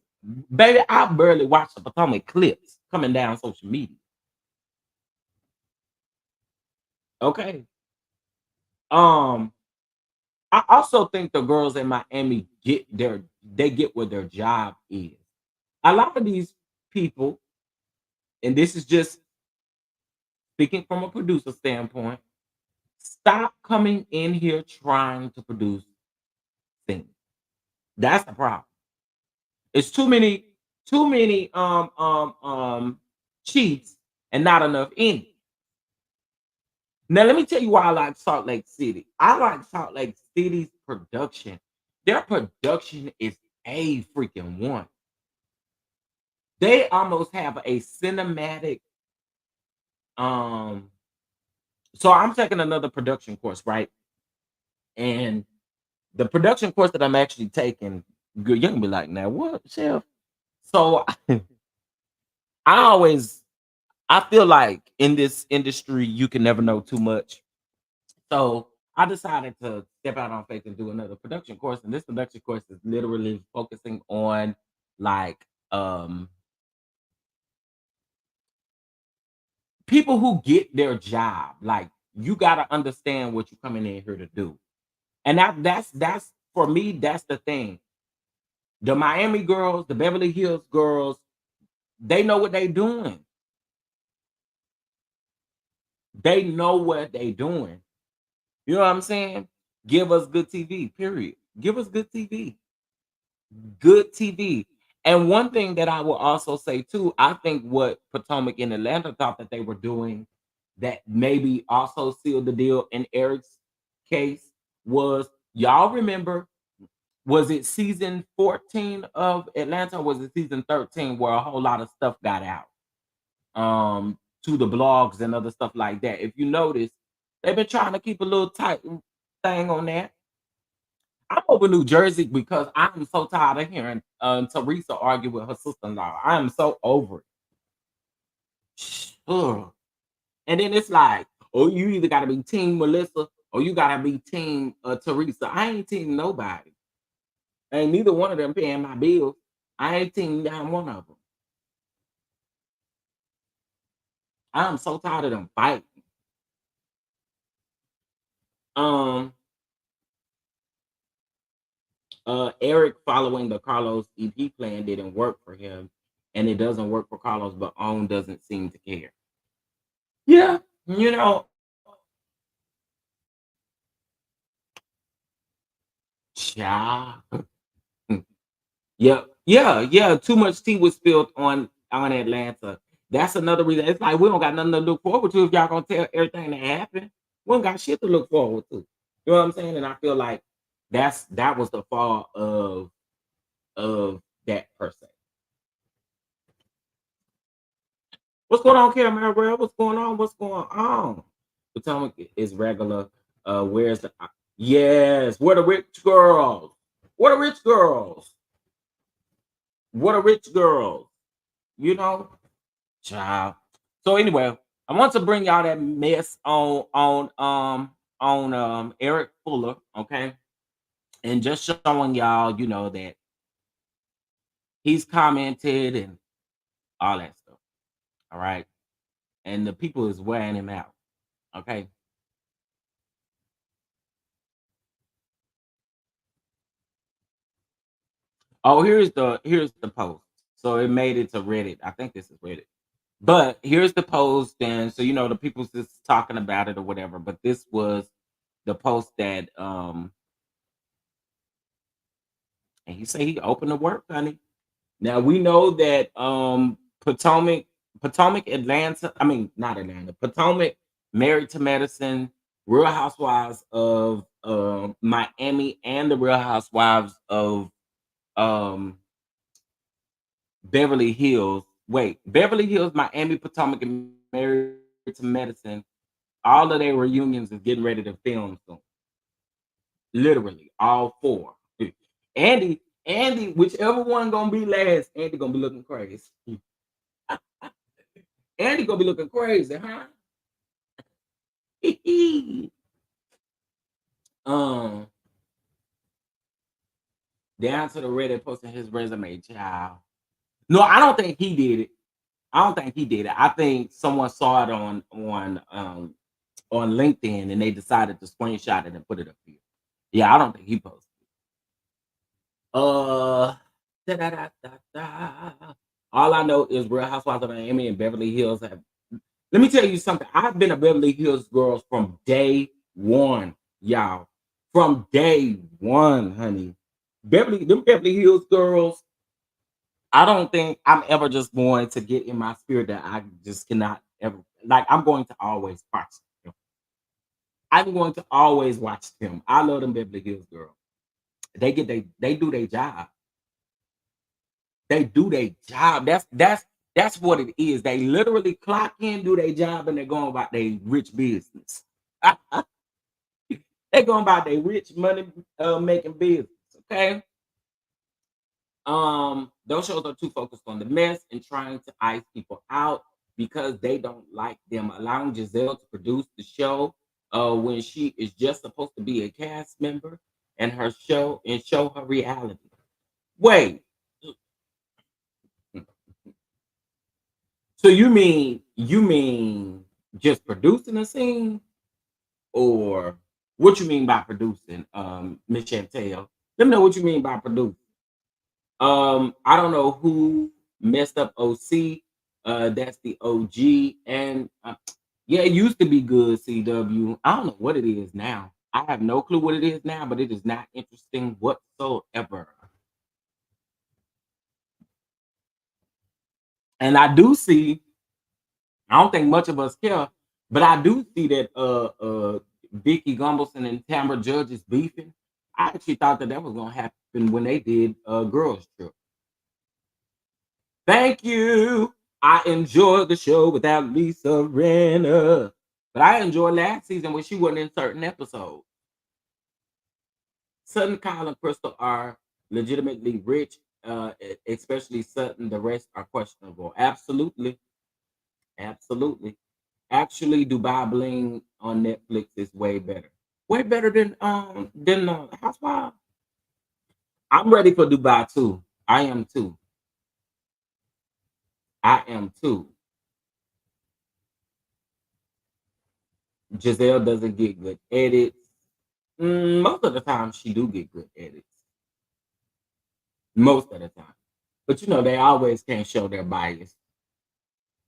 Baby, I barely watch the Potomac clips coming down social media. Okay. Um, I also think the girls in Miami get where their job is. A lot of these people, and this is just speaking from a producer standpoint, stop coming in here trying to produce things. That's the problem. It's too many cheats and not enough in. Now let me tell you why I like Salt Lake City. I like Salt Lake City's production. Their production is a freaking one. They almost have a cinematic so I'm taking another production course, right? And the production course that I'm actually taking, you're gonna be like, now what, Chef? So always I feel like in this industry you can never know too much. So I decided to step out on faith and do another production course. And this production course is literally focusing on like people who get their job. Like you gotta understand what you're coming in here to do. And that's for me, that's the thing. The Miami girls, the Beverly Hills girls, they know what they doing. They know what they doing. You know what I'm saying? Give us good TV, period. Give us good TV. Good TV. And one thing that I will also say too, I think what Potomac in Atlanta thought that they were doing that maybe also sealed the deal in Eric's case was y'all remember, was it season 14 of Atlanta or was it season 13 where a whole lot of stuff got out to the blogs and other stuff like that? If you notice, they've been trying to keep a little tight thing on that. I'm over New Jersey because I'm so tired of hearing Teresa argue with her sister-in-law. I am so over it. Ugh. And then it's like, oh, you either got to be team Melissa or you got to be team Teresa. I ain't team nobody. Ain't neither one of them paying my bills. I ain't team down one of them. I'm so tired of them fighting. Um, Eric following the Carlos EP plan didn't work for him, and it doesn't work for Carlos, but OWN doesn't seem to care. Yeah, you know, child. Yeah. Too much tea was spilled on Atlanta. That's another reason. It's like we don't got nothing to look forward to if y'all gonna tell everything that happened. We don't got shit to look forward to. You know what I'm saying? And I feel like that was the fall of that person. What's going on, Karen Maribel? What's going on? What's going on? Potomac is regular. Where's the yes? Where the rich girls? What are rich girls? What are rich girls? You know, child. So anyway, I want to bring y'all that mess on Eric Fuller, okay, and just showing y'all, you know, that he's commented and all that stuff. All right, and the people is wearing him out. Okay. Oh, here's the post. So it made it to Reddit. I think this is Reddit. But here's the post, and so you know the people's just talking about it or whatever. But this was the post that and he said he opened to work, honey. Now we know that Potomac, Atlanta, I mean not Atlanta, Potomac, Married to Medicine, Real Housewives of Miami, and the Real Housewives of um Beverly Hills. Wait, Beverly Hills, Miami, Potomac, and Married to Medicine. All of their reunions is getting ready to film soon. Literally, all four. Andy, whichever one gonna be last, Andy gonna be looking crazy. Andy gonna be looking crazy, huh? um, down to the Reddit posting his resume, child. No, I don't think he did it. I don't think he did it. I think someone saw it on LinkedIn and they decided to screenshot it and put it up here. Yeah, I don't think he posted it. All I know is Real Housewives of Miami and Beverly Hills have. Let me tell you something. I've been a Beverly Hills girls from day one, y'all. From day one, honey. Them Beverly Hills girls. I don't think I'm ever just going to get in my spirit that I just cannot ever like. I'm going to always watch them. I'm going to always watch them. I love them Beverly Hills girls. They do their job. They do their job. That's what it is. They literally clock in, do their job, and they're going about their rich business. They're going about their rich money making business. Okay. Those shows are too focused on the mess and trying to ice people out because they don't like them allowing Giselle to produce the show when she is just supposed to be a cast member and show her reality. Wait, so you mean just producing a scene, or what you mean by producing, Miss Chantel? Let me know what you mean by producing. I don't know who messed up OC. That's the OG, and yeah, it used to be good. CW. I don't know what it is now. I have no clue what it is now, but it is not interesting whatsoever. And I do see. I don't think much of us care, but I do see that Vicky Gumbelson and Tamara Judge is beefing. I actually thought that was gonna happen when they did Girls Trip. Thank you. I enjoyed the show without Lisa Rinna, but I enjoyed last season when she wasn't in certain episodes. Sutton, Kyle, and Crystal are legitimately rich, especially Sutton. The rest are questionable. Absolutely, absolutely. Actually, Dubai Bling on Netflix is way better. Way better than Housewives. I'm ready for Dubai too. I am too. I am too. Giselle doesn't get good edits. Most of the time, she do get good edits. Most of the time, but you know they always can't show their bias.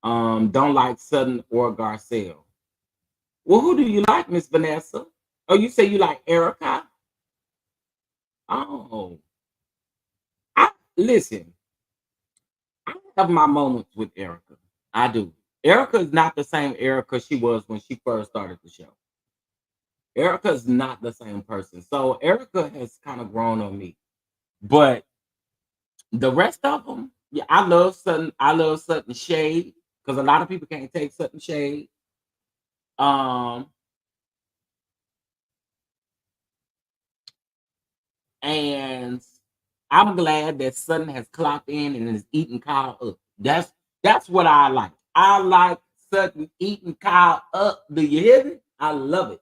Don't like Sutton or Garcelle. Well, who do you like, Miss Vanessa? Oh, you say you like Erica? Oh, listen. I have my moments with Erica. I do. Erica is not the same Erica she was when she first started the show. Erica is not the same person. So Erica has kind of grown on me. But the rest of them, yeah, I love Sutton shade because a lot of people can't take Sutton shade. And I'm glad that Sutton has clocked in and is eating Kyle up. That's what I like. I like Sutton eating Kyle up. Do you hear me? I love it.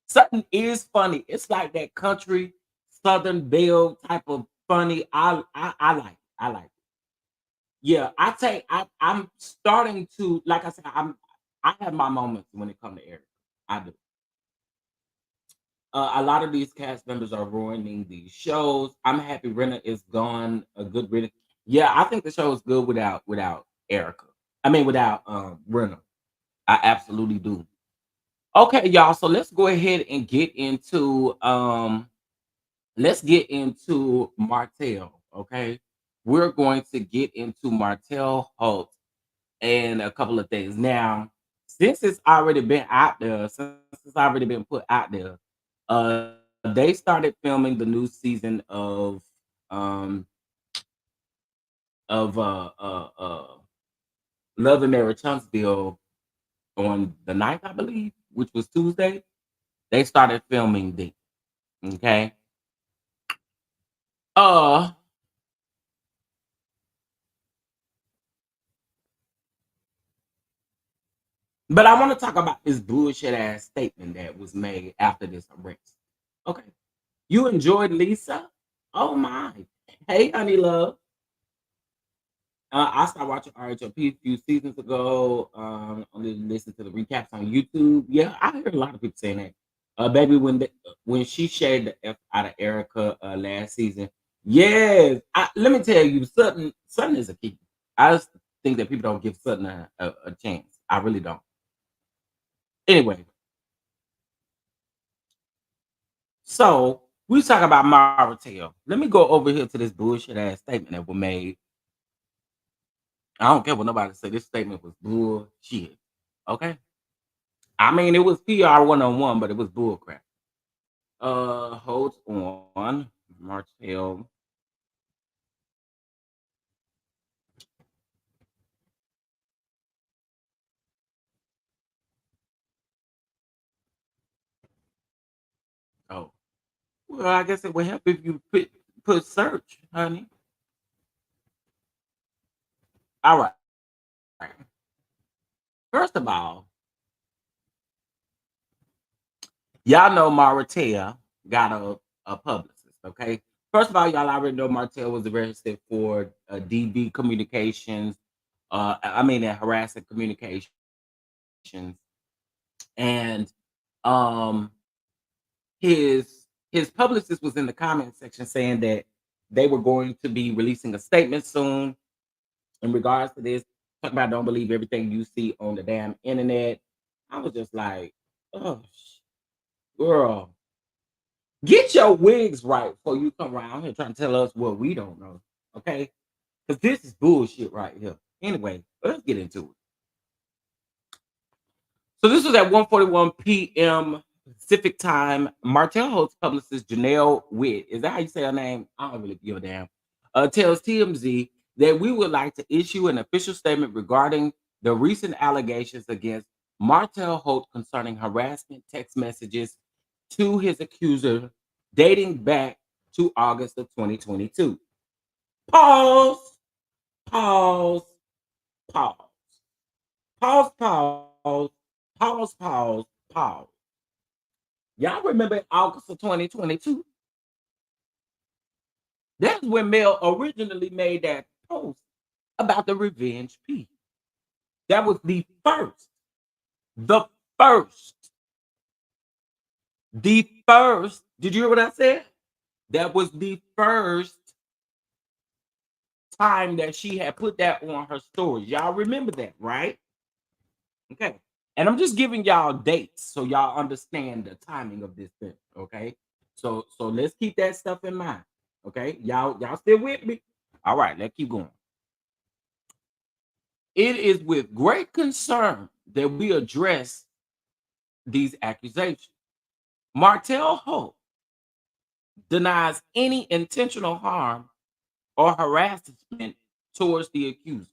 Sutton is funny. It's like that country Southern Belle type of funny. I like it. I like it. Yeah, I'm starting to, like I said, I have my moments when it comes to Eric. I do. A lot of these cast members are ruining these shows. I'm happy Renna is gone. A good Renna. Yeah, I think the show is good without Erica. I mean without Renna. I absolutely do. Okay, y'all. So let's go ahead and get into Martell. Okay, we're going to get into Martel Holt and a couple of things. Now, since it's already been out there, since it's already been put out there, they started filming the new season um of Love and Marriage Huntsville on the 9th, I believe, which was Tuesday. They started filming the okay. Uh but I want to talk about this bullshit ass statement that was made after this arrest. Okay. You enjoyed Lisa? Oh my. Hey, honey love. I started watching RHOP a few seasons ago. Only listen to the recaps on YouTube. Yeah, I heard a lot of people saying that. Baby, when she shaved the F out of Erica last season, yes. Let me tell you, Sutton is a keeper. I just think that people don't give Sutton a chance. I really don't. Anyway, so we talk about Martel. Let me go over here to this bullshit ass statement that was made. I don't care what nobody say. This statement was bullshit. Okay. I mean, it was PR 101, but it was bullcrap. Hold on. Martel. Oh. Well, I guess it would help if you put search, honey. All right. First of all, y'all know Martel got a publicist, okay? First of all, y'all already know Martel was arrested for DV communications, harassing communications. And his publicist was in the comment section saying that they were going to be releasing a statement soon in regards to this. Talk about don't believe everything you see on the damn internet. I was just like, oh, girl, get your wigs right before you come around here trying to tell us what we don't know, okay? Because this is bullshit right here. Anyway, let's get into it. So this was at 1:41 p.m. Pacific time. Martel Holt's publicist Janelle Witt, is that how you say her name? I don't really give a damn. Tells TMZ that we would like to issue an official statement regarding the recent allegations against Martel Holt concerning harassment text messages to his accuser dating back to August of 2022. Pause, pause, pause, pause, pause. Y'all remember August of 2022? That's when Mel originally made that post about the revenge piece. That was the first. Did you hear what I said? That was the first time that she had put that on her stories. Y'all remember that, right? Okay. And I'm just giving y'all dates so y'all understand the timing of this thing. Okay. So let's keep that stuff in mind. Okay. Y'all still with me? All right, let's keep going. It is with great concern that we address these accusations. Martel Holt denies any intentional harm or harassment towards the accuser.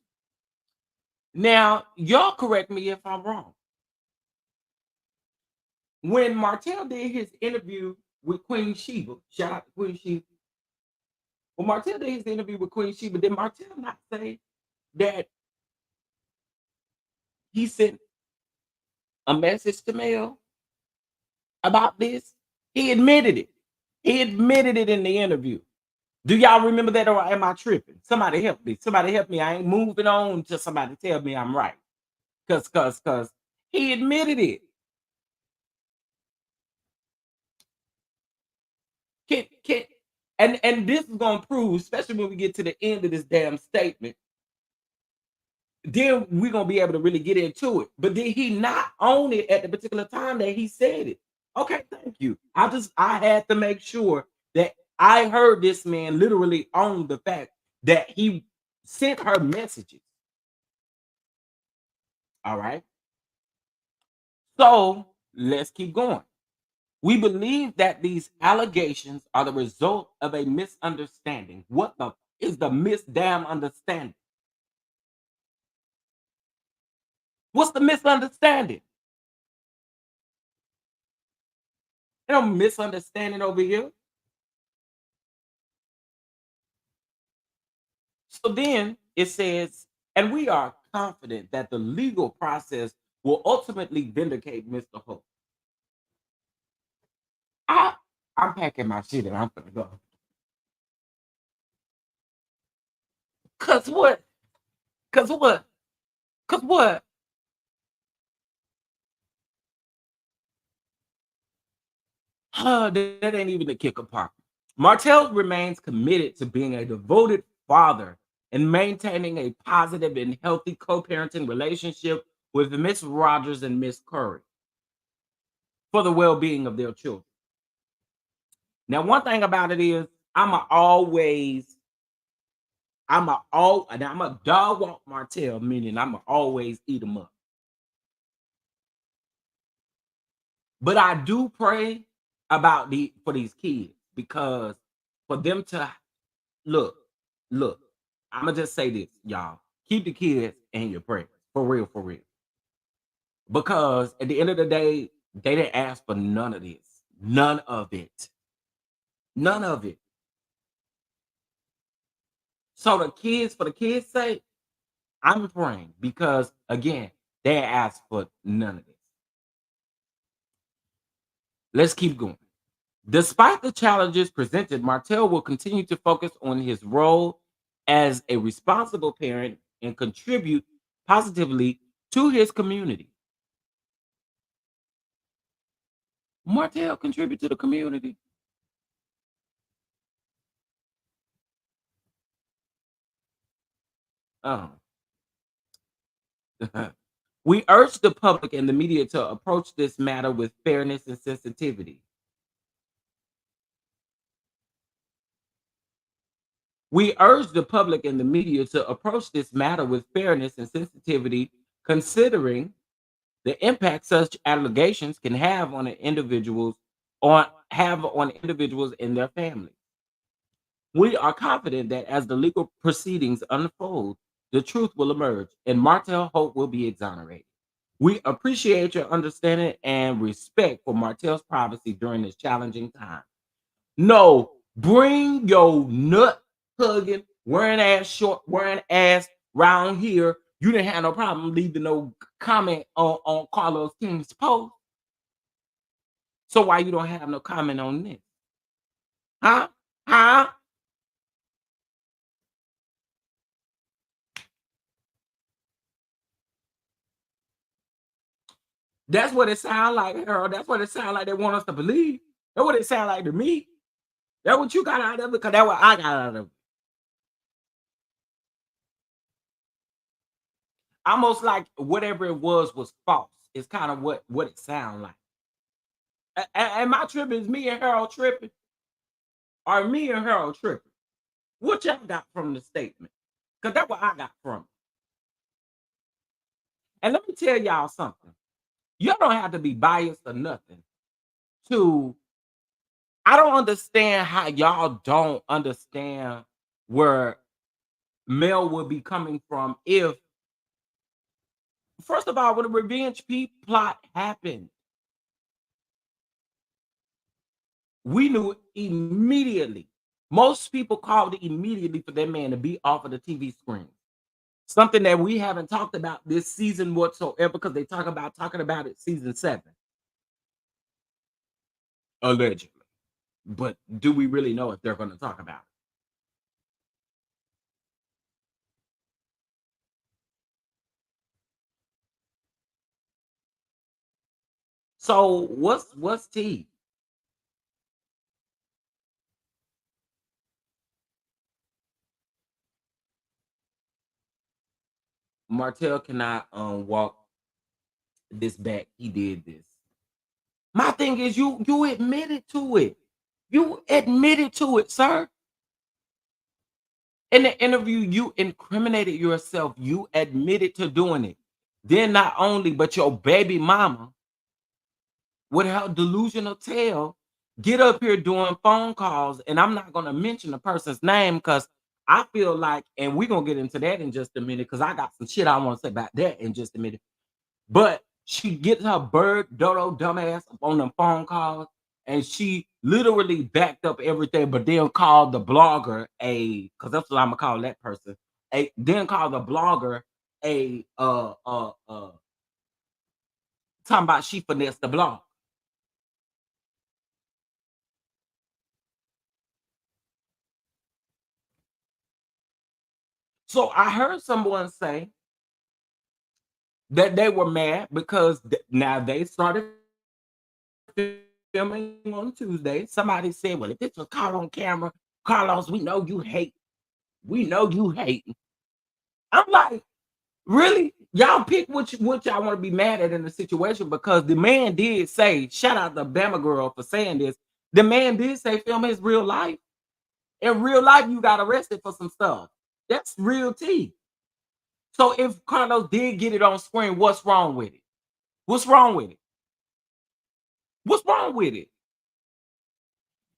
Now, y'all correct me if I'm wrong. When Martel did his interview with Queen Sheba, shout out to Queen Sheba. When Martel did his interview with Queen Sheba, did Martel not say that he sent a message to Mel about this? He admitted it. He admitted it in the interview. Do y'all remember that, or am I tripping? Somebody help me. Somebody help me. I ain't moving on till somebody tell me I'm right. Cause he admitted it. And this is gonna prove, especially when we get to the end of this damn statement, then we're gonna be able to really get into it. But did he not own it at the particular time that he said it? Okay, thank you. I had to make sure that I heard this man literally own the fact that he sent her messages. All right. So let's keep going. We believe that these allegations are the result of a misunderstanding. What the is the misdamn understanding? What's the misunderstanding? There's no misunderstanding over here. So then it says, and we are confident that the legal process will ultimately vindicate Mr. Holt. I'm packing my shit and I'm gonna go. Cause what? Cause what? Cause what? That ain't even the kicker part. Martel remains committed to being a devoted father and maintaining a positive and healthy co-parenting relationship with Miss Rogers and Miss Curry for the well-being of their children. Now, one thing about it is, I'm a dog walk Martel, meaning I'm a always eat them up. But I do pray about for these kids, because for them to look, I'm gonna just say this, y'all. Keep the kids in your prayers. For real, for real. Because at the end of the day, they didn't ask for none of this. None of it. None of it. So for the kids' sake, I'm praying, because again, they asked for none of this. Let's keep going. Despite the challenges presented, Martel will continue to focus on his role as a responsible parent and contribute positively to his community. Martel contribute to the community. We urge the public and the media to approach this matter with fairness and sensitivity. We urge the public and the media to approach this matter with fairness and sensitivity, considering the impact such allegations can have on individuals and their families. We are confident that as the legal proceedings unfold, the truth will emerge and Martel Holt will be exonerated. We appreciate your understanding and respect for Martel's privacy during this challenging time. No, bring your nut hugging, wearing ass round here. You didn't have no problem leaving no comment on Carlos King's post. So why you don't have no comment on this? Huh? Huh? That's what it sounds like, Harold. That's what it sounds like they want us to believe. That's what it sounds like to me. That's what you got out of it, because that's what I got out of it. Almost like whatever it was false. It's kind of what it sounds like. And my tripping is me and Harold tripping? Or me and Harold tripping? What y'all got from the statement? Because that's what I got from it. And let me tell y'all something. You don't have to be biased or nothing I don't understand how y'all don't understand where Mel would be coming from if, first of all, when the revenge plot happened, we knew immediately. Most people called it immediately for that man to be off of the TV screen. Something that we haven't talked about this season whatsoever, because they talking about it season 7. Allegedly. But do we really know if they're going to talk about it? So what's T? Martel cannot walk this back. He did this. My thing is, you admitted to it. You admitted to it, sir. In the interview, you incriminated yourself. You admitted to doing it. Then not only, but your baby mama, with her delusional tale, get up here doing phone calls. And I'm not going to mention the person's name, because I feel like, and we're going to get into that in just a minute, because I got some shit I want to say about that in just a minute. But she gets her bird dodo dumbass on them phone calls, and she literally backed up everything, but then called the blogger because that's what I'm gonna call that person. Then called the blogger talking about she finessed the blog. So I heard someone say that they were mad because now they started filming on Tuesday. Somebody said, well, if this was caught on camera, Carlos, we know you hate. We know you hate. I'm like, really? Y'all pick what y'all want to be mad at in the situation, because the man did say, shout out to Bama Girl for saying this. The man did say film his real life. In real life, you got arrested for some stuff. That's real tea. So if Carlos did get it on screen, what's wrong with it? What's wrong with it? What's wrong with it?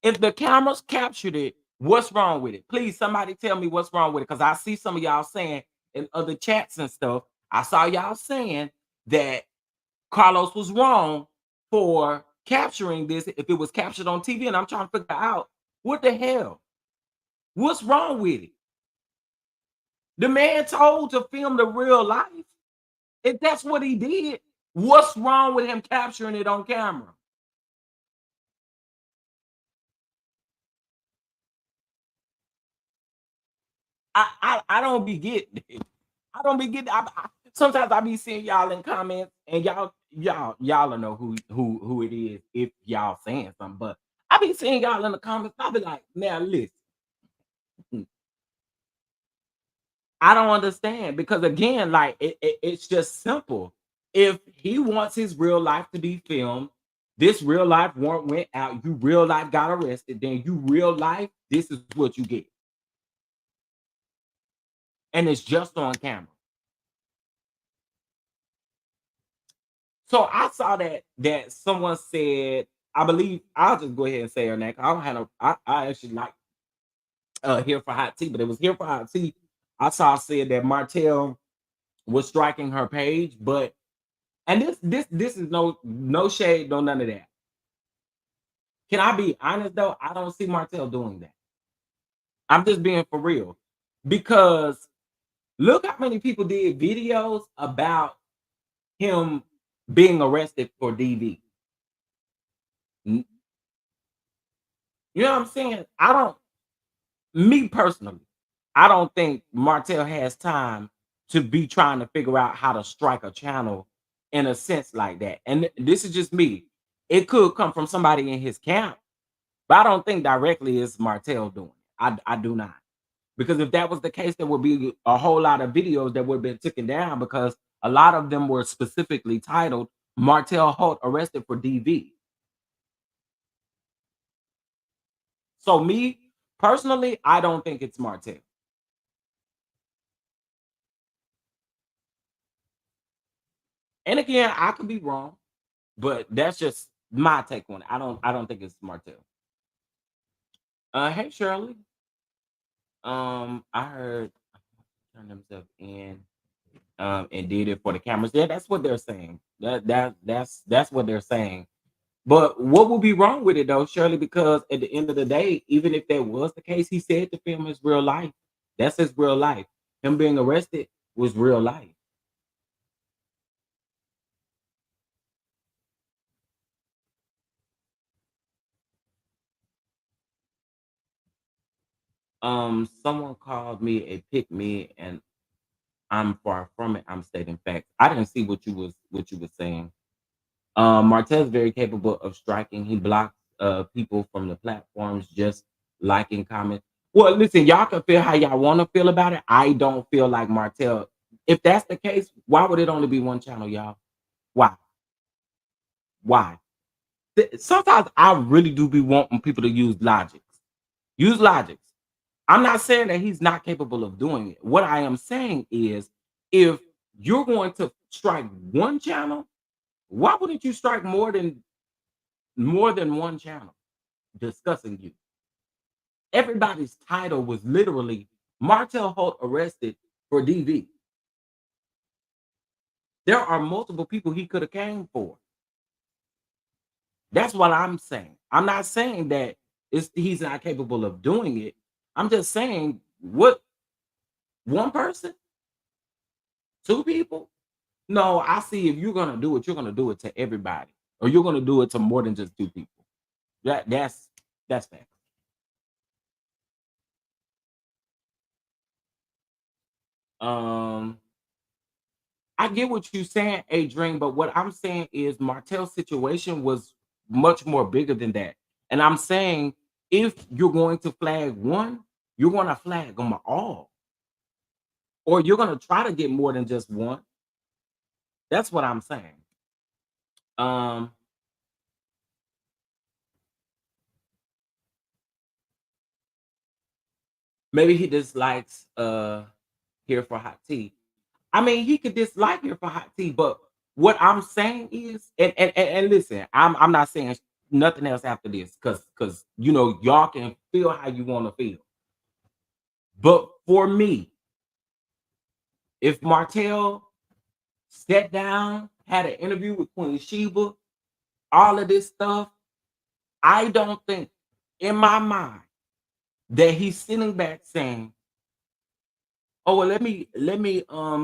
If the cameras captured it, what's wrong with it? Please, somebody tell me what's wrong with it. Because I see some of y'all saying in other chats and stuff, I saw y'all saying that Carlos was wrong for capturing this if it was captured on TV. And I'm trying to figure out what the hell? What's wrong with it? The man told to film the real life. If that's what he did, what's wrong with him capturing it on camera? I don't be getting it. I don't be getting. Sometimes I be seeing y'all in comments, and y'all don't know who it is if y'all saying something. But I be seeing y'all in the comments. I be like, now listen, I don't understand, because again, like it's just simple. If he wants his real life to be filmed, this real life warrant went out, you real life got arrested, then you real life, this is what you get. And it's just on camera. So I saw that someone said, I believe, I'll just go ahead and say her name. I don't have no, I actually like Here for Hot Tea, but it was Here for Hot Tea. I saw said that Martel was striking her page, but and this is no shade, no none of that. Can I be honest though? I don't see Martel doing that. I'm just being for real, because look how many people did videos about him being arrested for DV. You know what I'm saying? Me personally, I don't think Martel has time to be trying to figure out how to strike a channel in a sense like that. And this is just me. It could come from somebody in his camp, but I don't think directly it's Martel doing it. I do not. Because if that was the case, there would be a whole lot of videos that would have been taken down, because a lot of them were specifically titled Martel Holt arrested for DV. So me personally, I don't think it's Martel. And again, I could be wrong, but that's just my take on it. I don't think it's Martel. Hey Shirley. I heard turn themselves in and did it for the cameras. Yeah, that's what they're saying. That's what they're saying. But what would be wrong with it though, Shirley? Because at the end of the day, even if that was the case, he said to film his real life. That's his real life. Him being arrested was real life. Someone called me a pick me, and I'm far from it. I'm stating facts. I didn't see what you was saying. Martell's very capable of striking. He blocks people from the platforms just liking comments. Well, listen, y'all can feel how y'all want to feel about it. I don't feel like Martel. If that's the case, why would it only be one channel, y'all? Why? Why? Sometimes I really do be wanting people to use logics. Use logics. I'm not saying that he's not capable of doing it. What I am saying is, if you're going to strike one channel, why wouldn't you strike more than one channel discussing you? Everybody's title was literally Martel Holt arrested for DV. There are multiple people he could have came for. That's what I'm saying. I'm not saying that he's not capable of doing it. I'm just saying, what, one person? Two people? No, I see, if you're gonna do it, you're gonna do it to everybody, or you're gonna do it to more than just two people. That's fair. I get what you're saying, Adrian, but what I'm saying is Martell's situation was much more bigger than that. And I'm saying if you're going to flag one, you're going to flag them all. Or you're going to try to get more than just one. That's what I'm saying. Maybe he dislikes Here for Hot Tea. I mean, he could dislike Here for Hot Tea, but what I'm saying is, and listen, I'm not saying nothing else after this, because you know y'all can feel how you want to feel. But for me, if Martell sat down, had an interview with Queen Sheba, all of this stuff, I don't think in my mind that he's sitting back saying, "Oh well, let me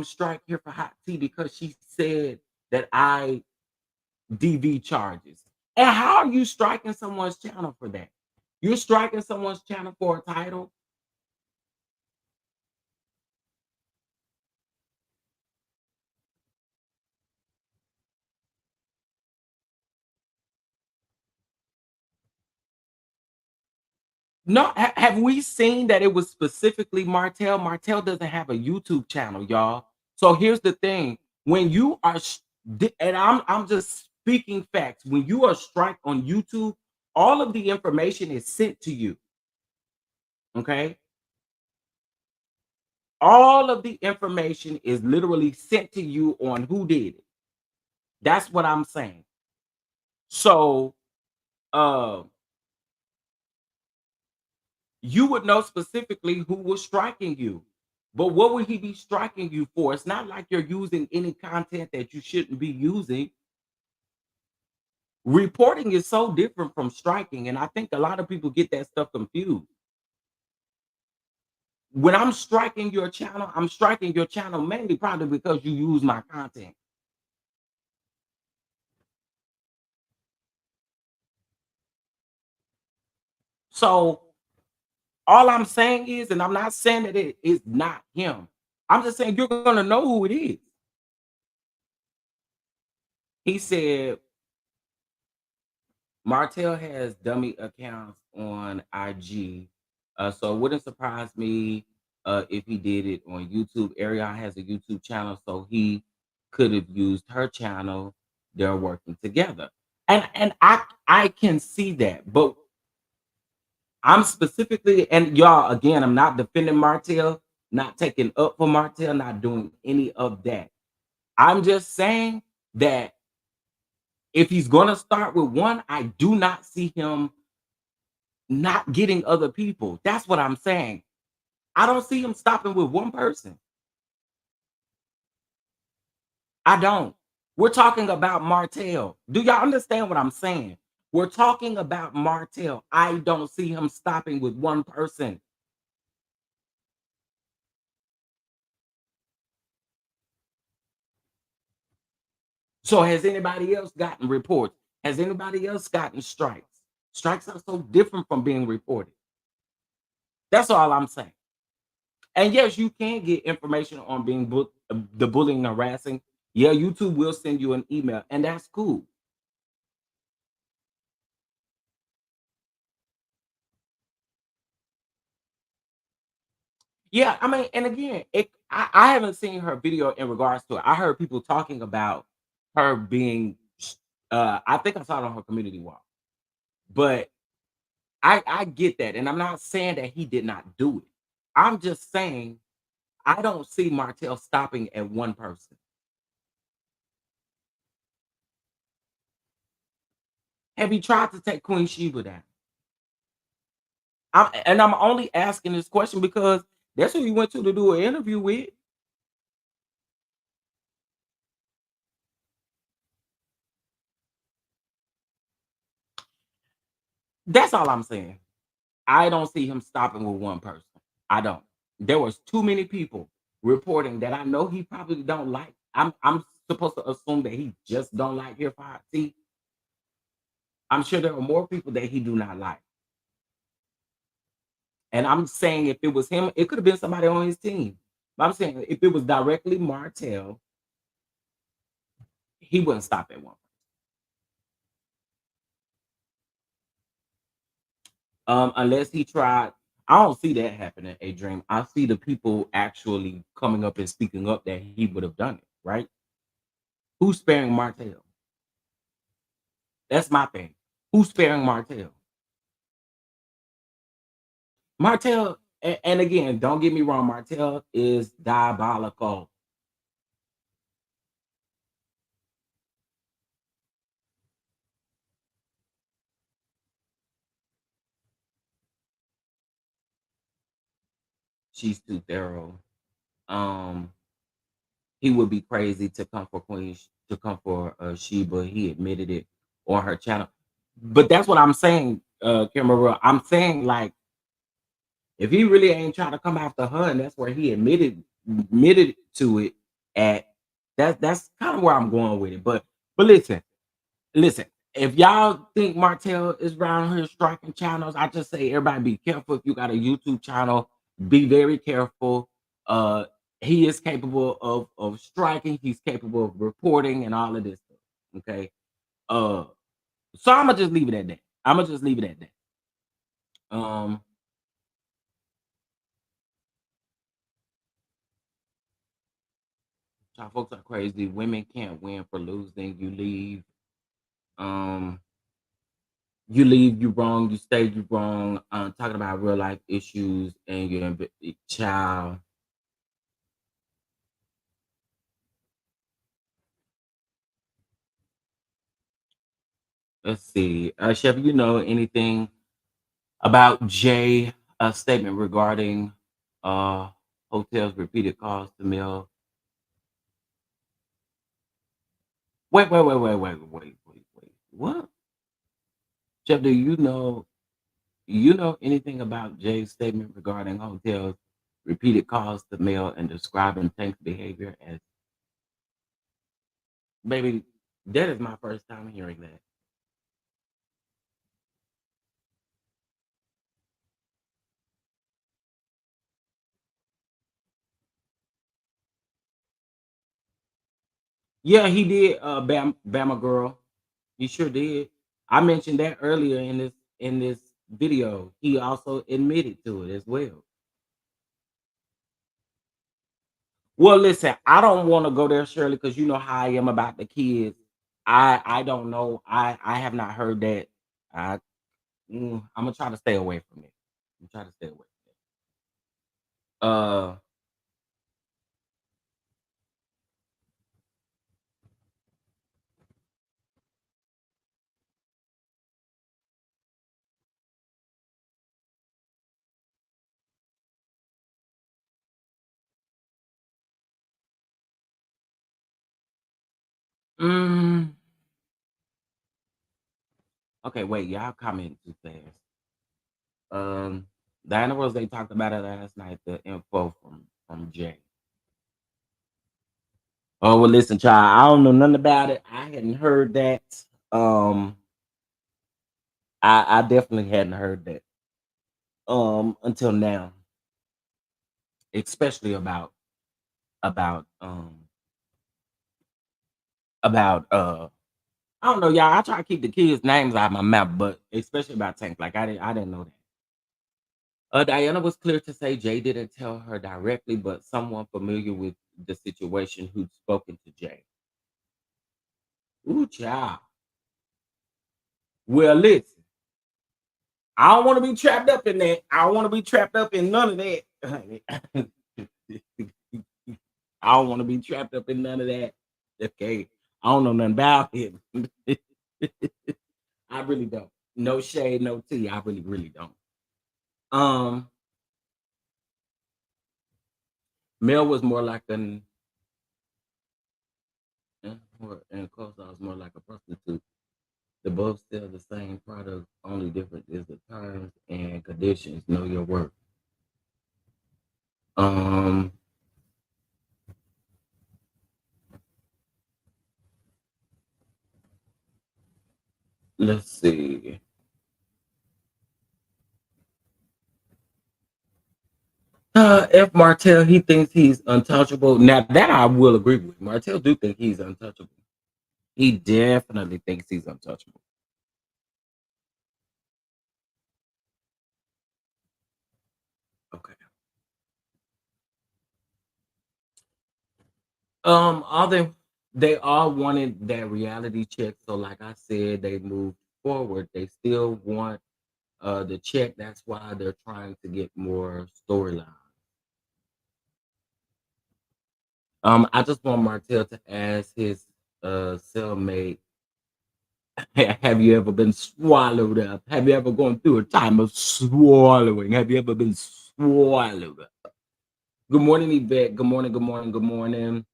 strike Here for Hot Tea because she said that I DV charges." And how are you striking someone's channel for that? You're striking someone's channel for a title. No, have we seen that it was specifically Martell? Martell doesn't have a YouTube channel, y'all. So here's the thing: when you are, and I'm just speaking facts. When you are strike on YouTube, all of the information is sent to you. Okay, all of the information is literally sent to you on who did it. That's what I'm saying. So, uh, you would know specifically who was striking you. But what would he be striking you for? It's not like you're using any content that you shouldn't be using. Reporting is so different from striking, and I think a lot of people get that stuff confused. When I'm striking your channel, I'm striking your channel mainly probably because you use my content. So all I'm saying is, and I'm not saying that it is not him. I'm just saying you're gonna know who it is. He said Martell has dummy accounts on IG, so it wouldn't surprise me if he did it on YouTube. Ariana has a YouTube channel, so he could have used her channel. They're working together, and I can see that, but I'm specifically, and y'all, again, I'm not defending Martell, not taking up for Martell, not doing any of that. I'm just saying that if he's going to start with one, I do not see him not getting other people. That's what I'm saying. I don't see him stopping with one person. I don't. We're talking about Martell. Do y'all understand what I'm saying? We're talking about Martell. I don't see him stopping with one person. So has anybody else gotten reports? Has anybody else gotten strikes? Strikes are so different from being reported. That's all I'm saying. And yes, you can get information on being the bullying and harassing. Yeah, YouTube will send you an email, and that's cool. Yeah, I mean, and again, I haven't seen her video in regards to it. I heard people talking about her being, I think I saw it on her community wall, but I get that, and I'm not saying that he did not do it. I'm just saying I don't see Martell stopping at one person. Have you tried to take Queen Sheba down? I'm only asking this question because that's who you went to do an interview with. That's all I'm saying. I don't see him stopping with one person. I don't. There was too many people reporting that I know he probably don't like. I'm supposed to assume that he just don't like Here for Hot Tea. I'm sure there are more people that he do not like. And I'm saying if it was him, it could have been somebody on his team. But I'm saying if it was directly Martel, he wouldn't stop at one. Unless he tried. I don't see that happening, A Dream. I see the people actually coming up and speaking up that he would have done it, right? Who's sparing Martel? That's my thing. Who's sparing Martel? Martel, and again, don't get me wrong, Martel is diabolical. She's too thorough. Um, he would be crazy to come for Queen, to come for Sheba. He admitted it on her channel. But that's what I'm saying, Kimara. I'm saying, like, if he really ain't trying to come after her, and that's where he admitted to it at, that's kind of where I'm going with it. But listen. If y'all think Martel is around here striking channels, I just say everybody be careful. If you got a YouTube channel, be very careful. He is capable of striking. He's capable of reporting and all of this stuff. Okay. So I'm gonna just leave it at that. I'm gonna just leave it at that. Y'all folks are crazy. Women can't win for losing. You leave. You leave, you wrong, you stay, you wrong. Talking about real life issues and your child. Let's see. Chef, you know anything about Jay statement regarding hotels repeated calls to Mill? Wait. What? Chef, do you know anything about Jay's statement regarding hotels repeated calls to Mill and describing Tank's behavior as, baby, that is my first time hearing that. Yeah, he did. Bama girl, he sure did. I mentioned that earlier in this video. He also admitted to it as well. Well, listen, I don't want to go there, Shirley, because you know how I am about the kids. I don't know. I have not heard that. I I'm gonna try to stay away from it. I'm trying to stay away from it. Mm, okay, wait, y'all comment too fast. Diana Rose, they talked about it last night. The info from Jay. Oh well, listen, child. I don't know nothing about it. I hadn't heard that. Um, I definitely hadn't heard that. Until now, especially about about I don't know, y'all. I try to keep the kids' names out of my mouth, but especially about Tank. Like I didn't know that. Diana was clear to say Jay didn't tell her directly, but someone familiar with the situation who'd spoken to Jay. Ooh, child. Well, listen. I don't want to be trapped up in that. I don't want to be trapped up in none of that. I don't want to be trapped up in none of that. Okay. I don't know nothing about him. I really don't. No shade, no tea. I really, really don't. Um, Mel was more like an and Costa was more like a prostitute. They both sell the same product, only different is the terms and conditions. Know your worth. Um, let's see. If Martel, he thinks he's untouchable. Now that I will agree with. Martel do think he's untouchable. He definitely thinks he's untouchable. Okay. All they all wanted that reality check. So like I said, they moved forward. They still want the check. That's why they're trying to get more storyline. I just want Martel to ask his cellmate, have you ever been swallowed up? Have you ever gone through a time of swallowing? Have you ever been swallowed up? Good morning, Yvette. Good morning, good morning, good morning.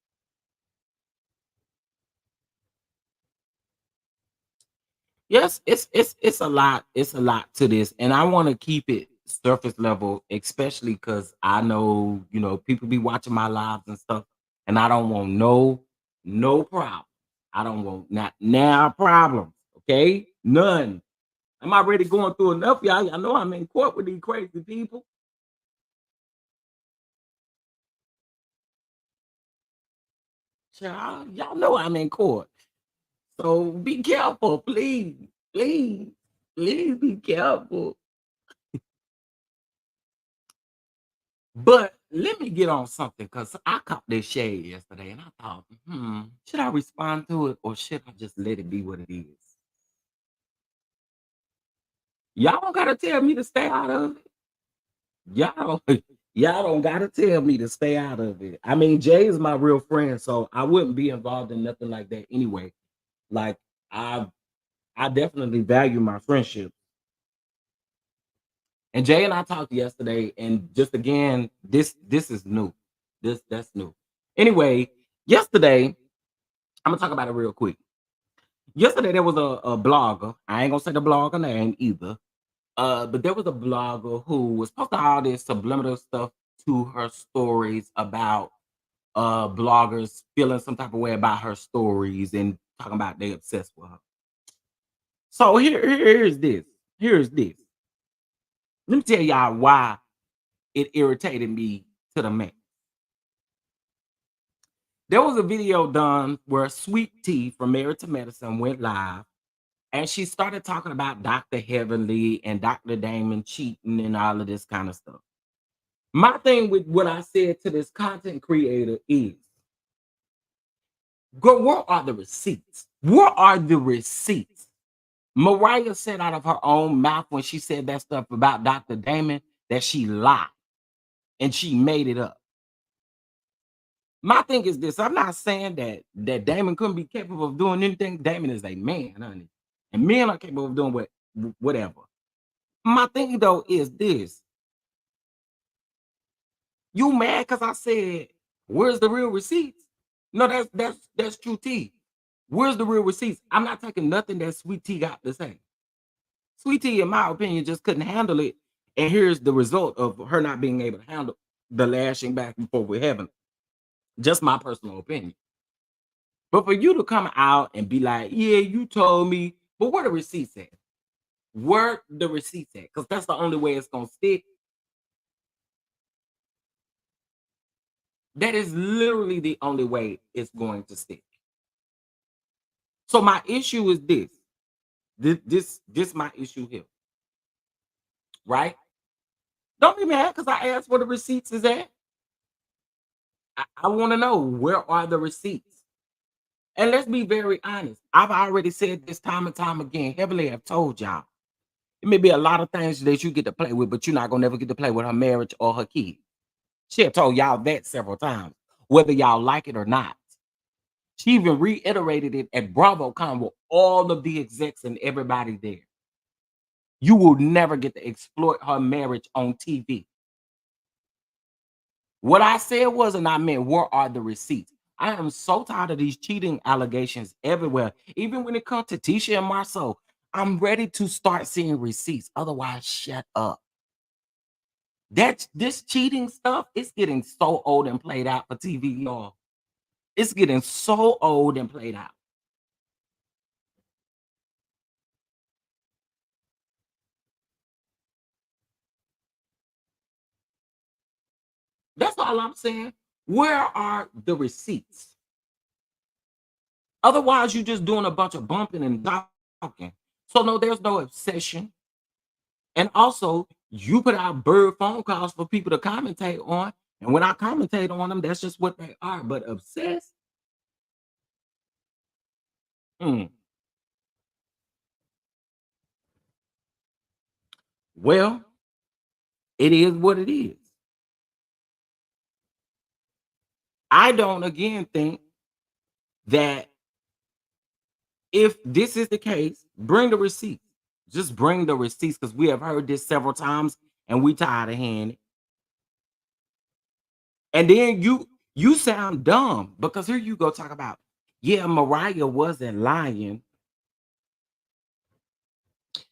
Yes, it's a lot. It's a lot to this, and I want to keep it surface level, especially because I know people be watching my lives and stuff, and I don't want no problem. I don't want not now problems. Okay, none. I'm already going through enough, y'all. I know I'm in court with these crazy people. Y'all know I'm in court, so be careful, please, please, please be careful. But let me get on something because I caught this shade yesterday and I thought, should I respond to it or should I just let it be what it is? Y'all don't gotta tell me to stay out of it. Y'all don't, y'all don't gotta tell me to stay out of it. I mean, Jay is my real friend, so I wouldn't be involved in nothing like that anyway. Like I definitely value my friendship. And Jay and I talked yesterday, and just again, this is new. That's new. Anyway, yesterday, I'm gonna talk about it real quick. Yesterday there was a blogger. I ain't gonna say the blogger name either. But there was a blogger who was posting all this subliminal stuff to her stories about bloggers feeling some type of way about her stories and talking about they obsessed with her. So here's this. Here's this. Let me tell y'all why it irritated me to the max. There was a video done where Sweet Tea from Married to Medicine went live, and she started talking about Dr. Heavenly and Dr. Damon cheating and all of this kind of stuff. My thing with what I said to this content creator is, girl, where are the receipts? Where are the receipts? Mariah said out of her own mouth when she said that stuff about Dr. Damon that she lied and she made it up. My thing is this: I'm not saying that Damon couldn't be capable of doing anything. Damon is a man, honey, and men are capable of doing whatever. My thing though is this: you mad because I said, "Where's the real receipts?" No, that's true tea. Where's the real receipts? I'm not taking nothing that Sweet Tea got to say. Sweet Tea, in my opinion, just couldn't handle it, and here's the result of her not being able to handle the lashing back and forth with Heaven. Just my personal opinion. But for you to come out and be like, yeah, you told me, but where the receipts at? Where the receipts at? Because that's the only way it's gonna stick. That is literally the only way it's going to stick. So my issue is this. This my issue here. Right? Don't be mad because I asked where the receipts is at. I want to know, where are the receipts? And let's be very honest. I've already said this time and time again. Heavily have told y'all. It may be a lot of things that you get to play with, but you're not gonna never get to play with her marriage or her kids. She had told y'all that several times, whether y'all like it or not. She even reiterated it at BravoCon with all of the execs and everybody there. You will never get to exploit her marriage on TV. What I said was, and I meant, where are the receipts? I am so tired of these cheating allegations everywhere. Even when it comes to Tisha and Marceau, I'm ready to start seeing receipts. Otherwise, shut up. This cheating stuff, it's getting so old and played out for TV, y'all. It's getting so old and played out. That's all I'm saying. Where are the receipts? Otherwise, you're just doing a bunch of bumping and talking. So no, there's no obsession. And also, you put out bird phone calls for people to commentate on. And when I commentate on them, that's just what they are. But obsessed? Well, it is what it is. I don't, again, think that if this is the case, bring the receipts. Just bring the receipts, because we have heard this several times and we tired of hearing it. And then you sound dumb, because here you go talk about, yeah, Mariah wasn't lying.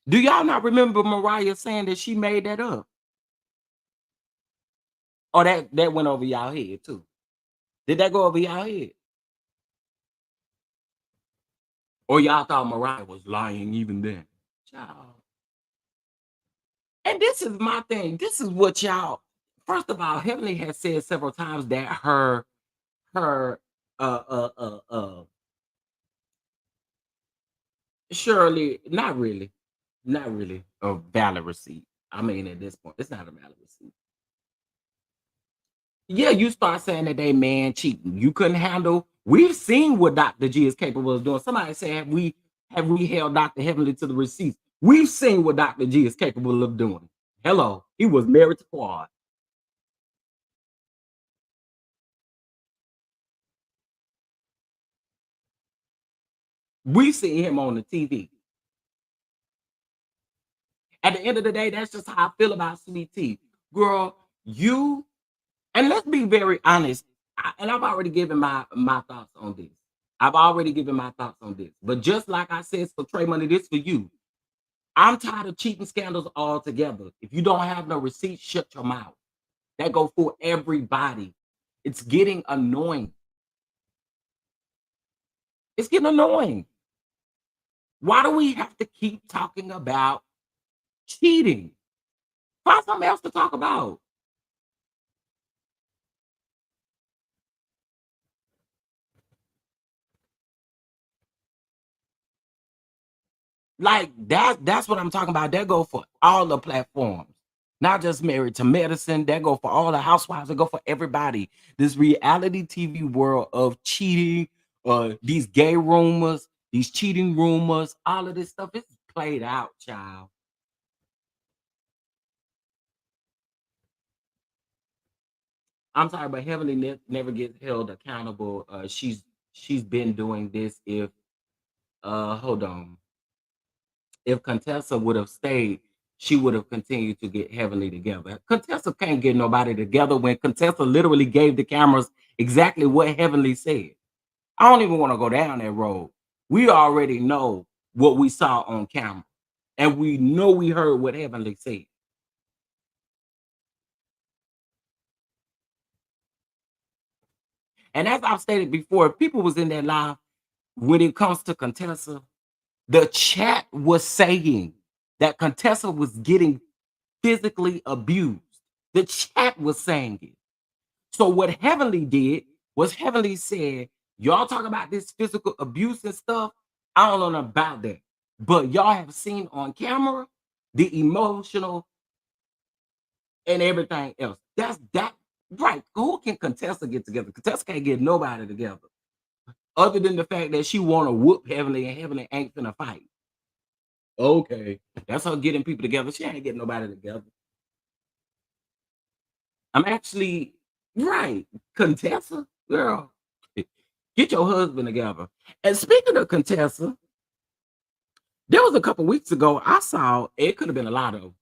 Do y'all not remember Mariah saying that she made that up? Or that went over y'all head too? Did that go over y'all head? Or y'all thought Mariah was lying even then? Child. And this is my thing. This is what y'all, first of all, Heavenly has said several times that her surely not really a valid receipt. I mean, at this point, it's not a valid receipt. Yeah, you start saying that they man cheating. You couldn't handle. We've seen what Dr. G is capable of doing. Somebody said, have we held Dr. Heavenly to the receipts? We've seen what Dr. G is capable of doing. Hello, he was married to Claudia. We've seen him on the TV. At the end of the day, that's just how I feel about Sweet Tea. Girl, and let's be very honest, and I've already given my thoughts on this. But just like I said, so Trey Money, this for you. I'm tired of cheating scandals altogether. If you don't have no receipts, shut your mouth. That goes for everybody. It's getting annoying. It's getting annoying. Why do we have to keep talking about cheating? Find something else to talk about. Like that's what I'm talking about. That go for all the platforms, not just Married to Medicine. That go for all the housewives. That go for everybody. This reality TV world of cheating, these gay rumors, these cheating rumors, all of this stuff is played out, child. I'm sorry, but Heavenly never gets held accountable. She's been doing this. If hold on, if Contessa would have stayed, she would have continued to get Heavenly together. Contessa can't get nobody together when Contessa literally gave the cameras exactly what Heavenly said. I don't even want to go down that road. We already know what we saw on camera, and we know we heard what Heavenly said. And as I've stated before, if people was in that live, when it comes to Contessa, the chat was saying that Contessa was getting physically abused. The chat was saying it. So what Heavenly did was Heavenly said, y'all talk about this physical abuse and stuff. I don't know about that. But y'all have seen on camera the emotional and everything else. That's that right. Who can Contessa get together? Contessa can't get nobody together. Other than the fact that she want to whoop Heavenly and Heavenly ain't finna fight. Okay. That's her getting people together. She ain't getting nobody together. I'm actually right. Contessa, girl, get your husband together. And speaking of Contessa, there was a couple weeks ago, I saw, it could have been a lot of,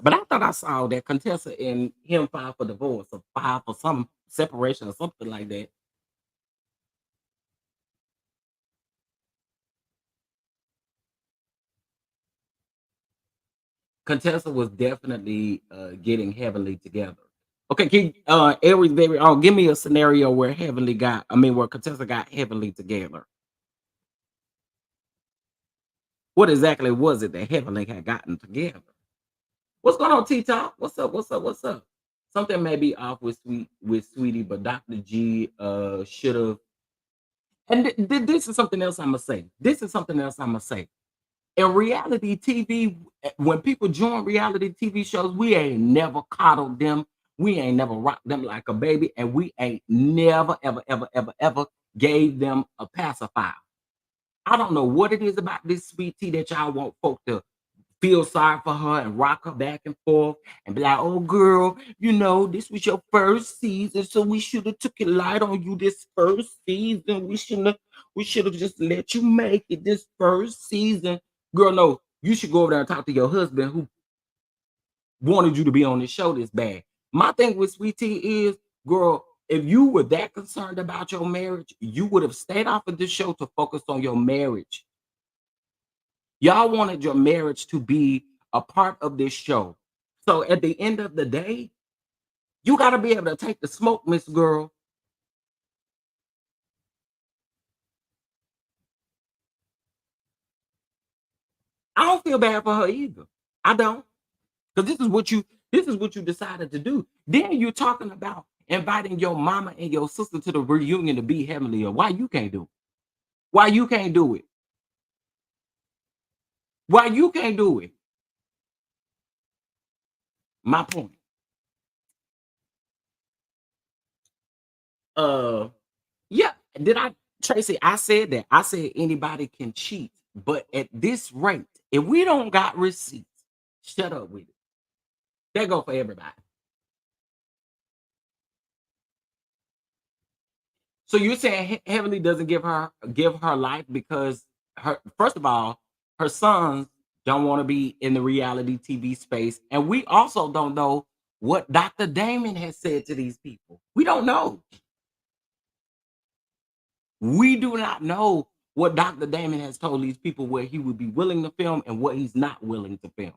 but I thought I saw that Contessa and him filed for divorce or filed for some separation or something like that. Contessa was definitely getting Heavenly together. Okay, can Aries baby, give me a scenario where where Contessa got Heavenly together. What exactly was it that Heavenly had gotten together? What's going on, T-Top? What's up? something may be off with Sweetie, but Dr. G should have. And this is something else I'm gonna say. In reality TV, when people join reality TV shows, we ain't never coddled them. We ain't never rocked them like a baby, and we ain't never, ever, ever, ever, ever gave them a pacifier. I don't know what it is about this Sweet Tea that y'all want folk to feel sorry for her and rock her back and forth and be like, oh girl, this was your first season, so we should have took it light on you this first season. We should have just let you make it this first season. Girl, no, you should go over there and talk to your husband who wanted you to be on this show this bad. My thing with Sweet Tea is, girl, if you were that concerned about your marriage, you would have stayed off of this show to focus on your marriage. Y'all wanted your marriage to be a part of this show. So at the end of the day, you got to be able to take the smoke, Miss Girl. I don't feel bad for her either. I don't. Because this is what you decided to do. Then you're talking about inviting your mama and your sister to the reunion to be heavenly. Why you can't do it? Why you can't do it? Why you can't do it? My point. Yeah, Tracy, I said that. I said anybody can cheat, but at this rate, if we don't got receipts, shut up with it. That go for everybody. So you're saying Heavenly doesn't give her life because first of all, her sons don't want to be in the reality TV space, and we also don't know what Dr. Damon has said to these people. We don't know. We do not know what Dr. Damon has told these people, where he would be willing to film and what he's not willing to film.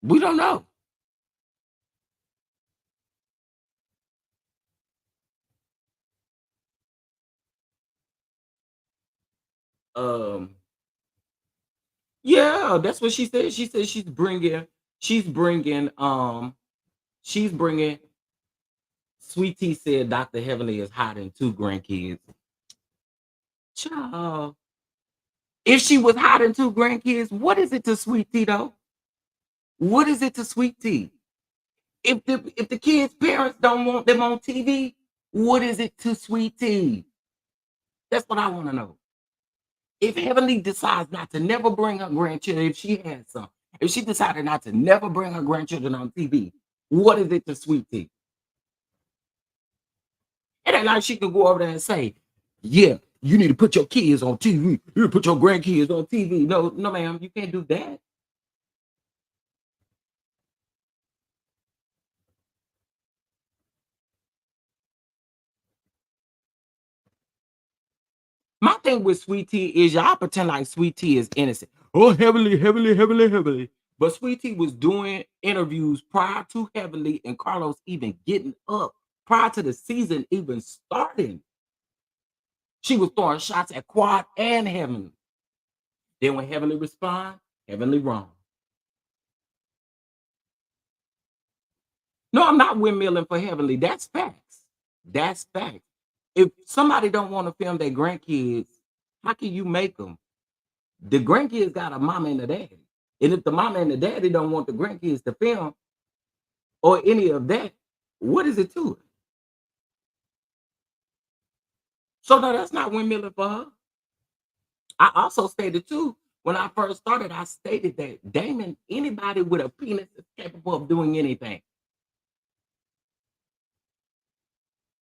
We don't know. Yeah, that's what she said. She said she's bringing Sweet Tea said Dr. Heavenly is hiding 2 grandkids. Child. If she was hiding 2 grandkids, what is it to Sweet Tea though? What is it to Sweet Tea? If the kids' parents don't want them on TV, what is it to Sweet Tea? That's what I want to know. If Heavenly decides not to never bring her grandchildren, if she had some, if she decided not to never bring her grandchildren on TV, what is it to Sweet Tea? It ain't like she can go over there and say, yeah, you need to put your kids on TV. You need to put your grandkids on TV. No, ma'am, you can't do that. My thing with Sweet Tea is y'all pretend like Sweet Tea is innocent. Oh, Heavenly. But Sweet Tea was doing interviews prior to Heavenly and Carlos even getting up, prior to the season even starting. She was throwing shots at Quad and Heavenly. Then when Heavenly respond, Heavenly wrong. No, I'm not windmilling for Heavenly. That's facts. That's facts. If somebody don't want to film their grandkids, how can you make them? The grandkids got a mama and a daddy. And if the mama and the daddy don't want the grandkids to film or any of that, what is it to it? So no, that's not windmilling for her. I also stated too, when I first started, I stated that Damon, anybody with a penis is capable of doing anything.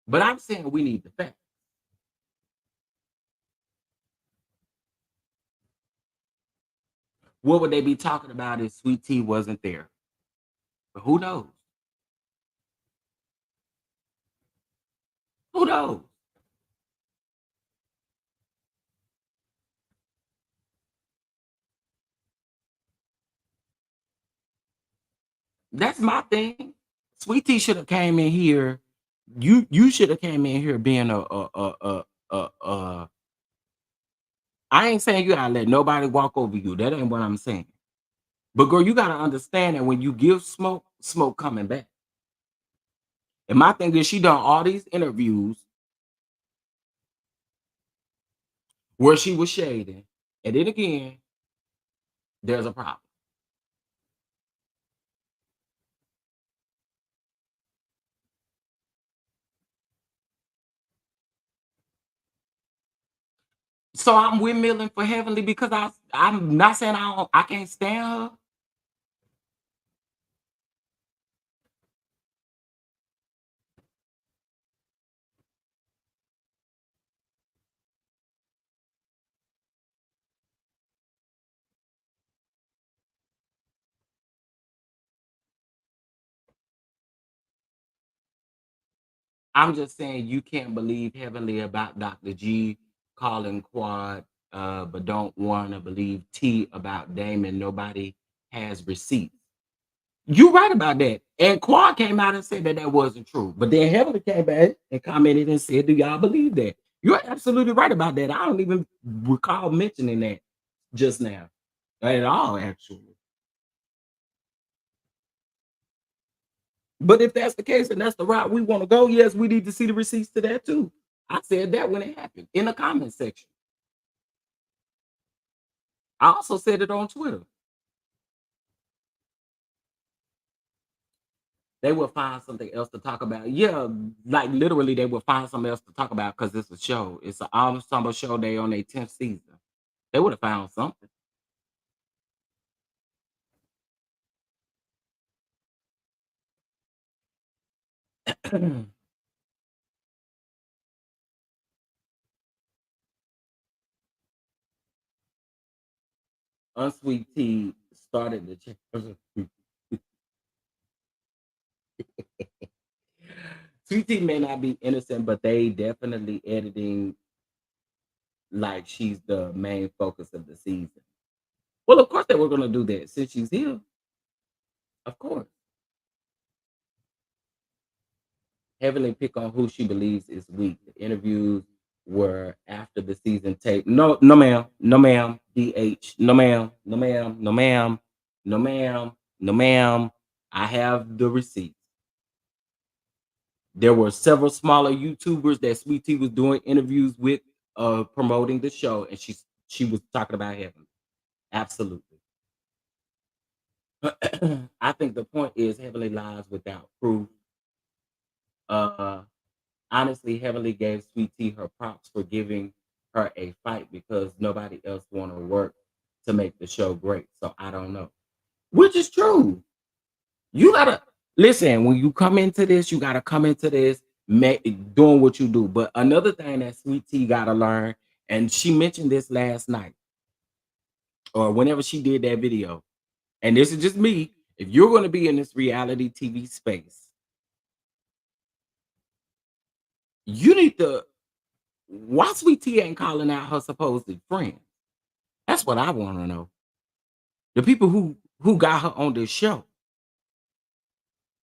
But I'm saying we need the facts. What would they be talking about if Sweet Tea wasn't there? But who knows? Who knows? That's my thing. Sweet Tea should have came in here. You should have came in here being I ain't saying you gotta let nobody walk over you. That ain't what I'm saying. But girl, you gotta understand that when you give smoke, smoke coming back. And my thing is, she done all these interviews where she was shading, and then again, there's a problem. So I'm windmilling for Heavenly because I'm not saying I can't stand her. I'm just saying you can't believe Heavenly about Dr. G calling Quad, but don't want to believe T about Damon. Nobody has receipts. You're right about that. And Quad came out and said that that wasn't true. But then Heavenly came back and commented and said, do y'all believe that? You're absolutely right about that. I don't even recall mentioning that just now at all, actually. But if that's the case and that's the route we want to go, yes, we need to see the receipts to that too. I said that when it happened in the comment section. I also said it on Twitter. They will find something else to talk about. Yeah, like literally, they will find something else to talk about because it's a show. It's an ensemble show. They on their 10th season. They would have found something. Unsweet Tea started the check. Sweet Tea may not be innocent, but they definitely editing like she's the main focus of the season. Well, of course they were gonna do that since she's here. Of course. Heavily pick on who she believes is weak. The interviews were after the season tape. No, no, ma'am, no, ma'am, DH, no, ma'am, no, ma'am, no, ma'am, no, ma'am, no, ma'am. I have the receipts. There were several smaller YouTubers that Sweet Tea was doing interviews with, promoting the show, and she was talking about Heaven. Absolutely. I think the point is Heavenly lies without proof. Honestly, Heavenly gave Sweet Tea her props for giving her a fight because nobody else want to work to make the show great. So I don't know, which is true. You gotta listen when you come into this. You gotta come into this doing what you do. But another thing that Sweet Tea gotta learn, and she mentioned this last night or whenever she did that video, and this is just me. If you're going to be in this reality TV space, you need to. Why Sweet Tea ain't calling out her supposed friends? That's what I want to know. The people who got her on this show,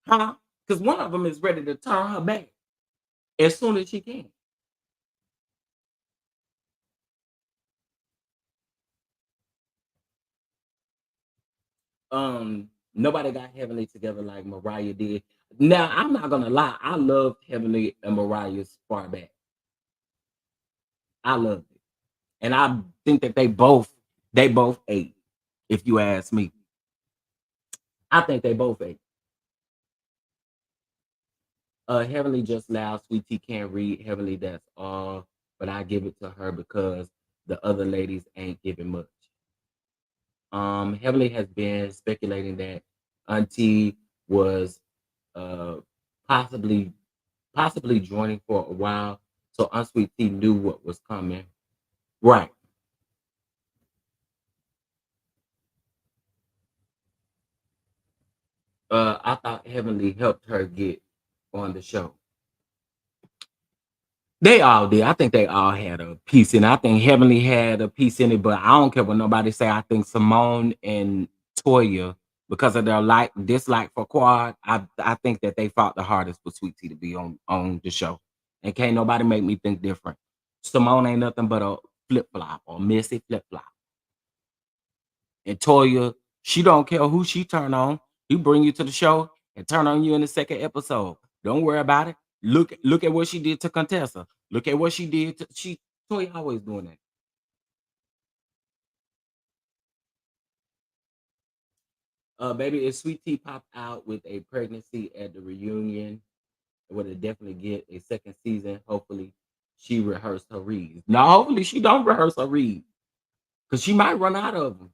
huh? Because one of them is ready to turn her back as soon as she can. Nobody got Heavenly together like Mariah did. Now I'm not gonna lie, I loved Heavenly and Mariah's far back. I loved it, and I think that they both ate. If you ask me, I think they both ate. Heavenly just loud. Sweet Tea can't read. Heavenly, that's all. But I give it to her because the other ladies ain't giving much. Heavenly has been speculating that Auntie was uh possibly joining for a while, so Unsweet Tea knew what was coming. Right. I thought Heavenly helped her get on the show. They all did. I think they all had a piece in it. I think Heavenly had a piece in it, but I don't care what nobody say. I think Simone and Toya, because of their dislike for Quad, I think that they fought the hardest for Sweet Tea to be on the show. And can't nobody make me think different. Simone ain't nothing but a flip flop or Missy flip flop. And Toya, she don't care who she turn on. He bring you to the show and turn on you in the second episode. Don't worry about it. Look at what she did to Contessa. Look at what she did to Toya always doing that. Baby, if Sweet Tea popped out with a pregnancy at the reunion, it would have definitely get a second season. Hopefully, she rehearsed her reads. Now, hopefully, she don't rehearse her reads because she might run out of them.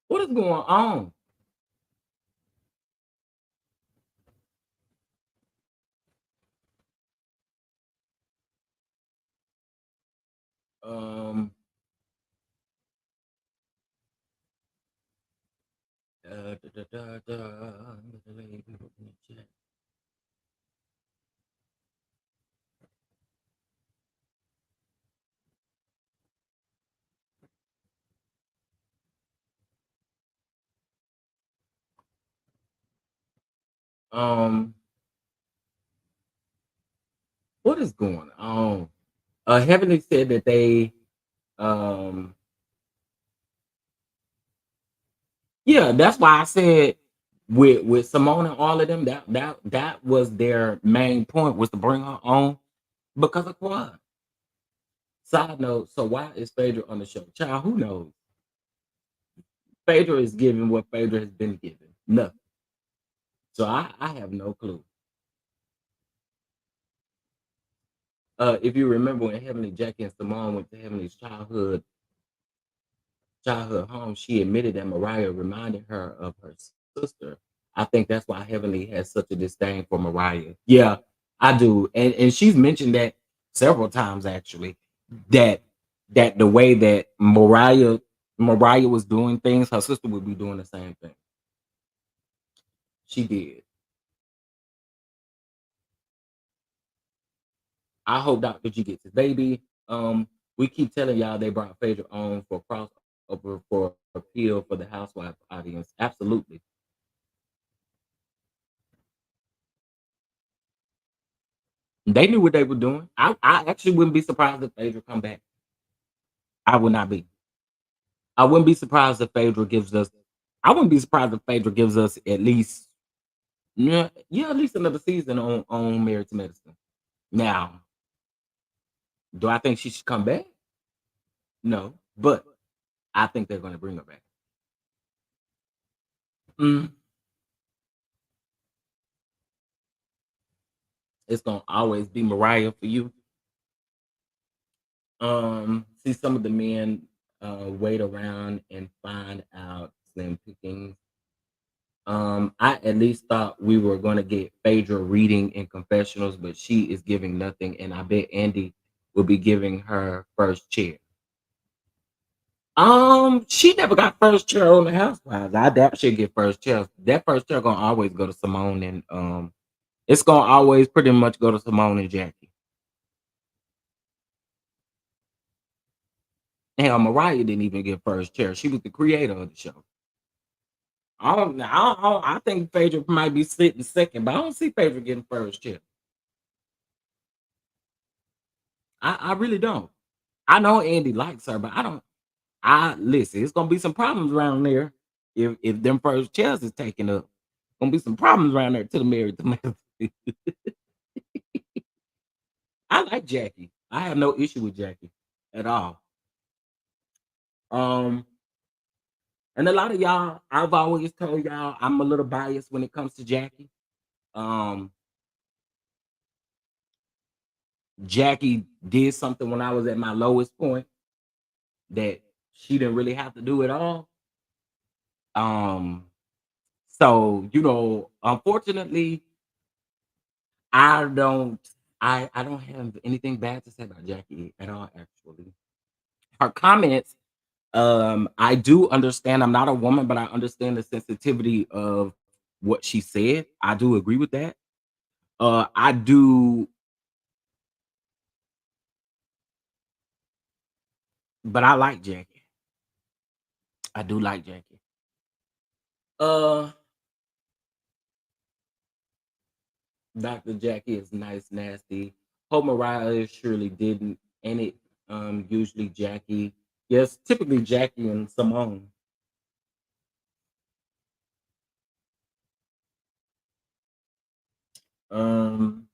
What is going on? Da, da, da, da, da. What is going on? Heavenly said that they yeah, that's why I said with Simone and all of them, that was their main point, was to bring her on because of Quad. Side note, so why is Phaedra on the show? Child, who knows? Phaedra is giving what Phaedra has been given. Nothing. So I have no clue. If you remember when Heavenly, Jackie, and Simone went to Heavenly's childhood home, she admitted that Mariah reminded her of her sister. I think that's why Heavenly has such a disdain for Mariah. Yeah, I do. And she's mentioned that several times actually, that the way that Mariah was doing things, her sister would be doing the same thing. She did. I hope Dr. G gets his baby. We keep telling y'all they brought Phaedra on for crossover for appeal for the housewife audience. Absolutely. They knew what they were doing. I actually wouldn't be surprised if Phaedra come back. I would not be. I wouldn't be surprised if Phaedra gives us. I wouldn't be surprised if Phaedra gives us at least, at least another season on Married to Medicine. Now, do I think she should come back? No, but I think they're going to bring her back. It's going to always be Mariah for you. See some of the men wait around and find out slim pickings. I at least thought we were going to get Phaedra reading in confessionals, but she is giving nothing, and I bet Andy will be giving her first chair. She never got first chair on the Housewives. I doubt she'll get first chair. That first chair gonna always go to Simone, and it's gonna always pretty much go to Simone and Jackie. Hell, Mariah didn't even get first chair. She was the creator of the show. I think Phaedra might be sitting second, but I don't see Phaedra getting first chair. I really don't. I know Andy likes her, but I don't. I listen. It's gonna be some problems around there if them first chairs is taken up. Gonna be some problems around there to the Married to Medicine. I like Jackie. I have no issue with Jackie at all. And a lot of y'all, I've always told y'all I'm a little biased when it comes to Jackie. Jackie did something when I was at my lowest point that she didn't really have to do at all. So unfortunately, I don't have anything bad to say about Jackie at all, actually. Her comments, I do understand. I'm not a woman, but I understand the sensitivity of what she said. I do agree with that. I do, but I like Jackie. I do like Jackie. Dr. Jackie is nice, nasty. Hope Mariah surely didn't, and it usually Jackie. Yes, typically Jackie and Simone. Um,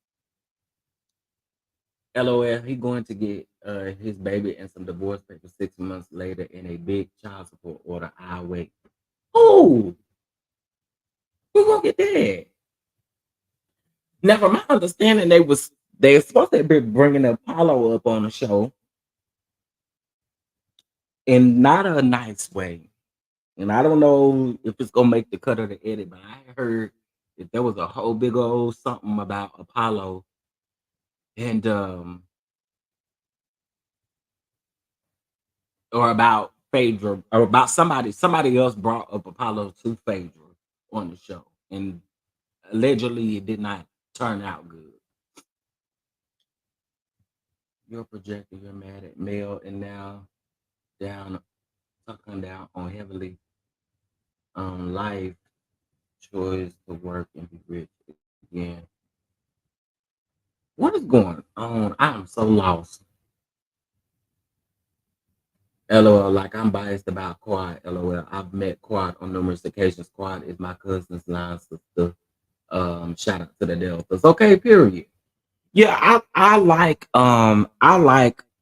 LOL, he going to get his baby and some divorce papers 6 months later in a big child support order. I wait. Oh, who gonna get that? Now, from my understanding, they were supposed to be bringing Apollo up on the show in not a nice way, and I don't know if it's gonna make the cut or the edit. But I heard that there was a whole big old something about Apollo and or about Phaedra or about somebody else brought up Apollo to Phaedra on the show, and allegedly it did not turn out good. You're projecting, you're mad at Mel, and now down, sucking down on heavily life choice to work and be rich again. What is going on? I am so lost. LOL, like I'm biased about Quad. LOL, I've met Quad on numerous occasions. Quad is my cousin's line sister. Shout out to the Deltas. Okay, period. Yeah, I like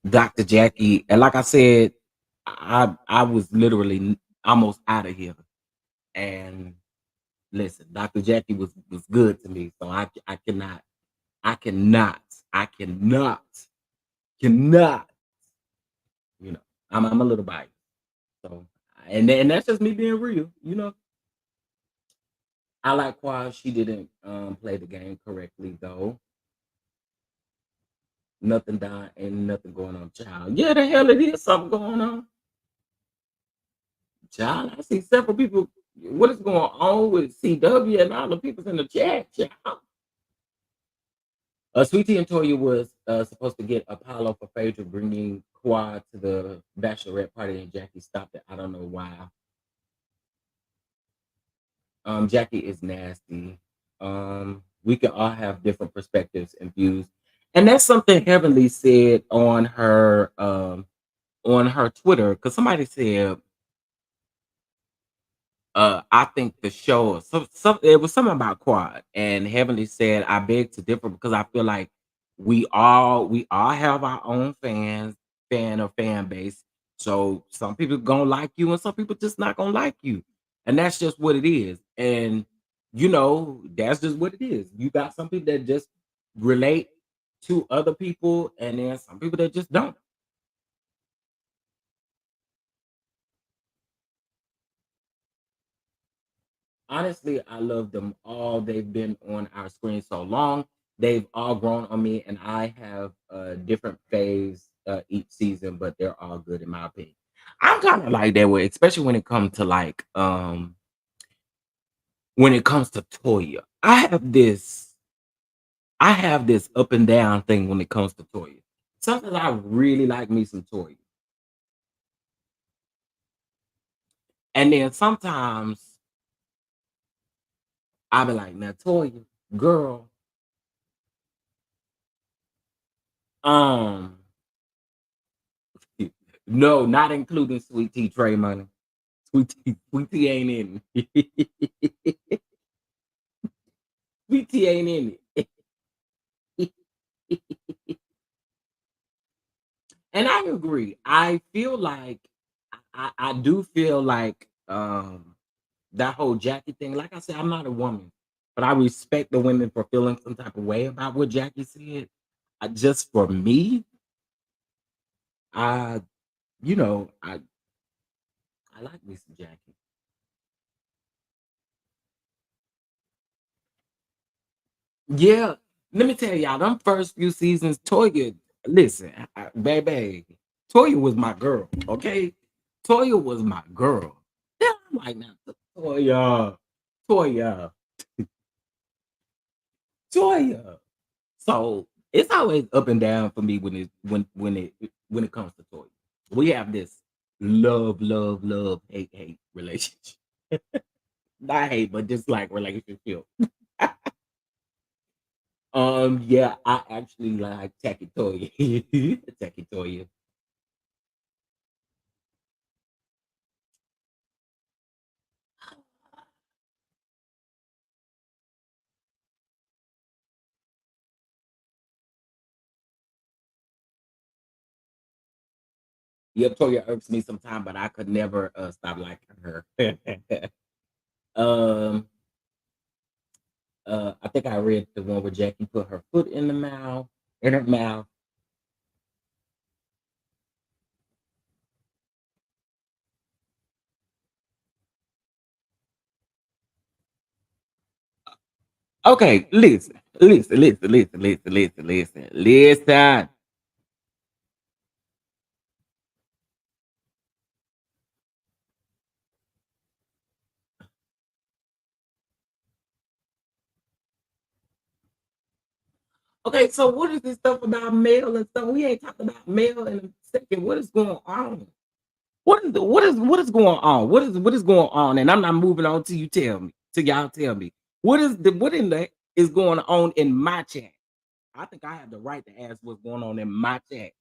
Dr. Jackie, and like I said, I was literally almost out of here. And listen, Dr. Jackie was good to me, so I cannot, I cannot, you know, I'm a little biased. So, and that's just me being real, you know. I like why she didn't play the game correctly though. Nothing dying, ain't nothing going on, child. Yeah, the hell it is something going on, child. I see several people. What is going on with CW and all the people in the chat, child? Sweetie and Toya was supposed to get Apollo for Phaedra bringing Quad to the bachelorette party, and Jackie stopped it. I don't know why. Jackie is nasty. We can all have different perspectives and views, and that's something Heavenly said on her Twitter, because somebody said, I think the show, some it was something about Quad, and Heavenly said, I beg to differ because I feel like we all have our own fan base. So some people gonna like you, and some people just not gonna like you, and that's just what it is. And you know, that's just what it is. You got some people that just relate to other people, and then some people that just don't. Honestly, I love them all. They've been on our screen so long. They've all grown on me, and I have different faves each season, but they're all good in my opinion. I'm kind of like that way, especially when it comes to Toya. I have this up and down thing when it comes to Toya. Sometimes I really like me some Toya, and then sometimes I be like, now Toya, girl, um. No, not including Sweet Tea Tray Money. Sweet Tea ain't in it. Sweet Tea ain't in it. And I agree. I feel like I do feel like that whole Jackie thing. Like I said, I'm not a woman, but I respect the women for feeling some type of way about what Jackie said. Just for me, I you know I like me some Jackie. Yeah, let me tell y'all, them first few seasons, Toya, listen, baby, Toya was my girl, okay? Toya was my girl. Then I'm like, now, Toya, Toya, Toya. So it's always up and down for me when it comes to Toya. We have this love, hate relationship. Not hate, but just like relationship. Yeah, I actually like Tacky Toya. Tacky Toya. Yep, Toya irks me sometime, but I could never stop liking her. um, I think I read the one where Jackie put her foot in the mouth, in her mouth. Okay, listen. Okay, so what is this stuff about mail and stuff? We ain't talking about mail in a second. What is going on? What is going on? What is going on? And I'm not moving on till you tell me. Till y'all tell me. What in the is going on in my chat? I think I have the right to ask what's going on in my chat.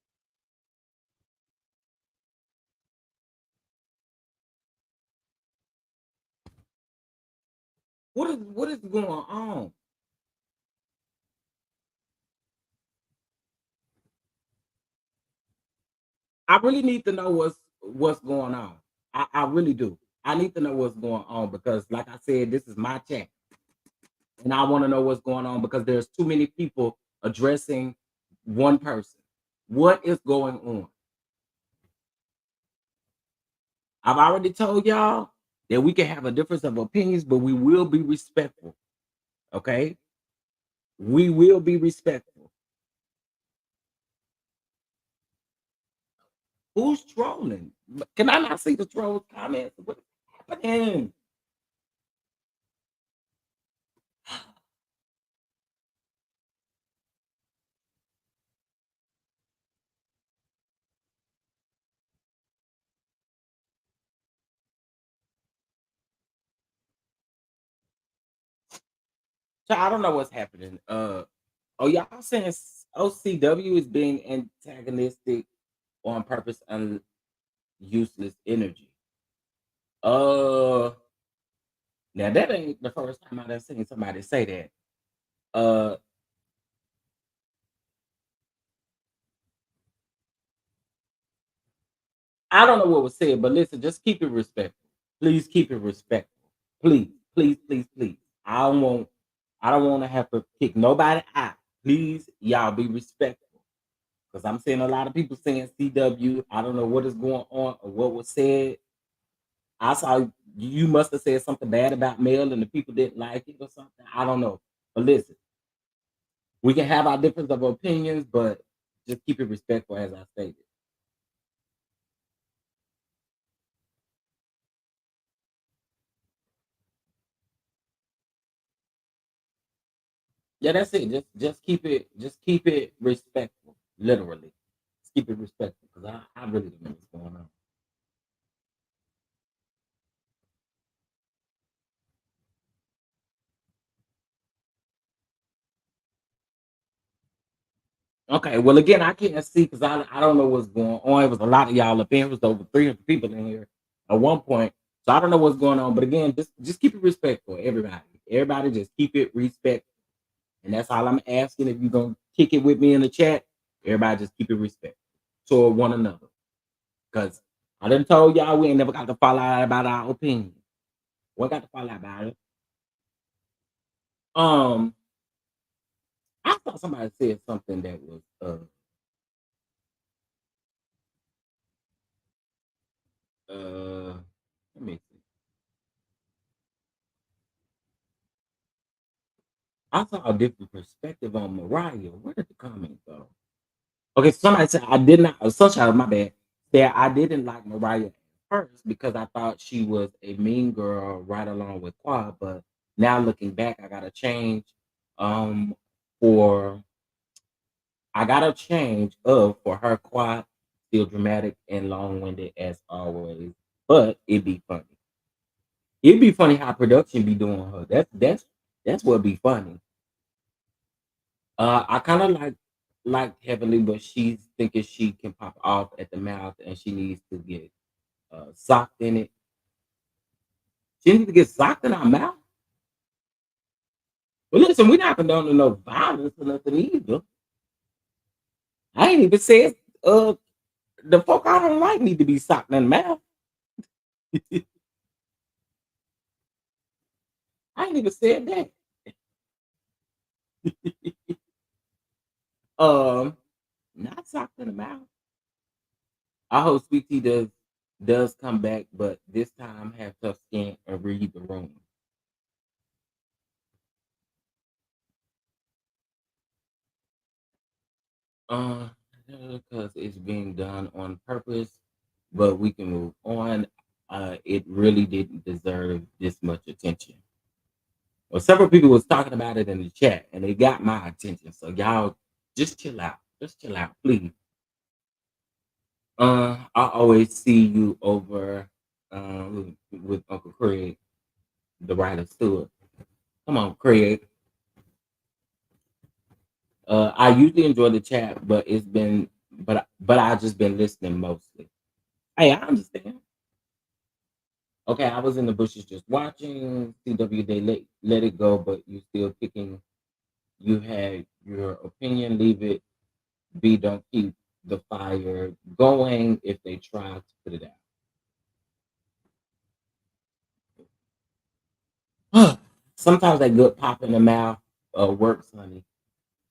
What is going on? I really need to know what's going on. I really do. I need to know what's going on because, like I said, this is my chat, and I want to know what's going on because there's too many people addressing one person. What is going on? I've already told y'all that we can have a difference of opinions, but we will be respectful. Okay, we will be respectful. Who's trolling? Can I not see the trolls comments? What's happening? So I don't know what's happening. Oh, y'all saying OCW is being antagonistic on purpose and useless energy. Uh, Now that ain't the first time I've seen somebody say that. Uh, I don't know what was said, but listen, just keep it respectful. Please keep it respectful. Please. I don't want to have to kick nobody out. Please, y'all be respectful. Because I'm seeing a lot of people saying CW. I don't know what is going on or what was said. I saw you must have said something bad about Mel and the people didn't like it or something. I don't know. But listen, we can have our difference of opinions, but just keep it respectful as I stated. Yeah, that's it. Just keep it respectful. Literally. Just keep it respectful. Because I really don't know what's going on. Okay, well again, I can't see because I don't know what's going on. It was a lot of y'all up here. It was over 300 people in here at one point. So I don't know what's going on. But again, just keep it respectful, everybody. Everybody just keep it respectful. And that's all I'm asking. If you're gonna kick it with me in the chat, everybody just keep it respectful toward one another. Because I done told y'all we ain't never got to fall out about our opinion. We got to fall out about it. Um, I thought somebody said something that was let me see. I saw a different perspective on Mariah. Where did the comment go? Okay, somebody said I did not. Sunshine, my bad. That I didn't like Mariah at first because I thought she was a mean girl right along with Quad. But now looking back, I gotta change. Um, for I gotta change of for her Quad, still dramatic and long winded as always. But it'd be funny. It'd be funny how production be doing her. That's what be funny. I kind of like Heavenly, but she's thinking she can pop off at the mouth and she needs to get socked in it. She needs to get socked in our mouth. Well, listen, we're not condoning no violence or nothing either. I ain't even said the folk I don't like need to be socked in the mouth. I ain't even said that. Not socked in the mouth. I hope Sweet Tea does come back, but this time have tough skin and read the room. Uh, because it's being done on purpose, but we can move on. It really didn't deserve this much attention. Well, several people was talking about it in the chat, and they got my attention. So y'all, just chill out. Just chill out, please. I always see you over with Uncle Craig, the writer Stewart. Come on, Craig. I usually enjoy the chat, but it's been, but I just been listening mostly. Hey, I understand. Okay, I was in the bushes just watching. CW, they let it go, but you still kicking. You had your opinion. Leave it be. Don't keep the fire going if they try to put it out. Sometimes that good pop in the mouth works, honey.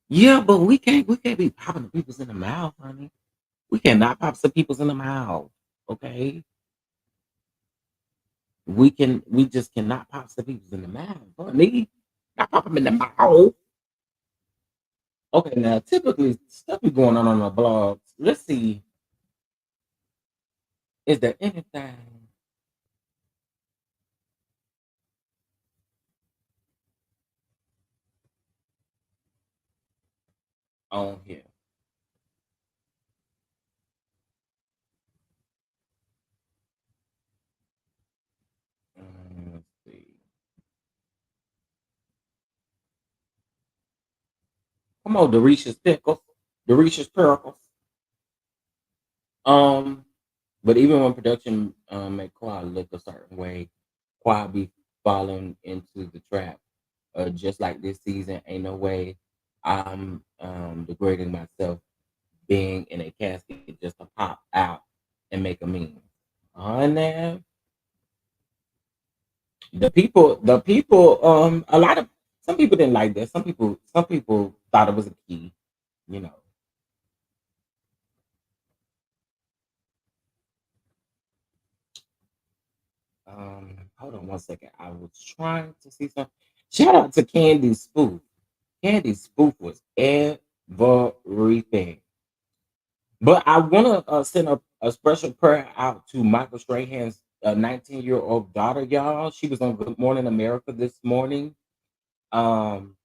Yeah, but we can't be popping the people's in the mouth, honey. We cannot pop some people's in the mouth. Okay. We just cannot pop some people's in the mouth, honey. Not pop them in the mouth. Okay, now typically stuff be going on the blogs. Let's see. Is there anything on here? Let's see. Come on, Derisha's Pickles. Derisha's Pickles. Um, but even when production make Quad look a certain way, Quad be falling into the trap. Just like this season, ain't no way I'm degrading myself being in a casket just to pop out and make a meme. On there, the people, a lot of some people didn't like that. Some people thought it was a key, you know. Hold on one second. I was trying to see something. Shout out to Candy Spoof. Candy Spoof was everything. But I want to send a special prayer out to Michael Strahan's 19-year-old daughter, y'all. She was on Good Morning America this morning. Um,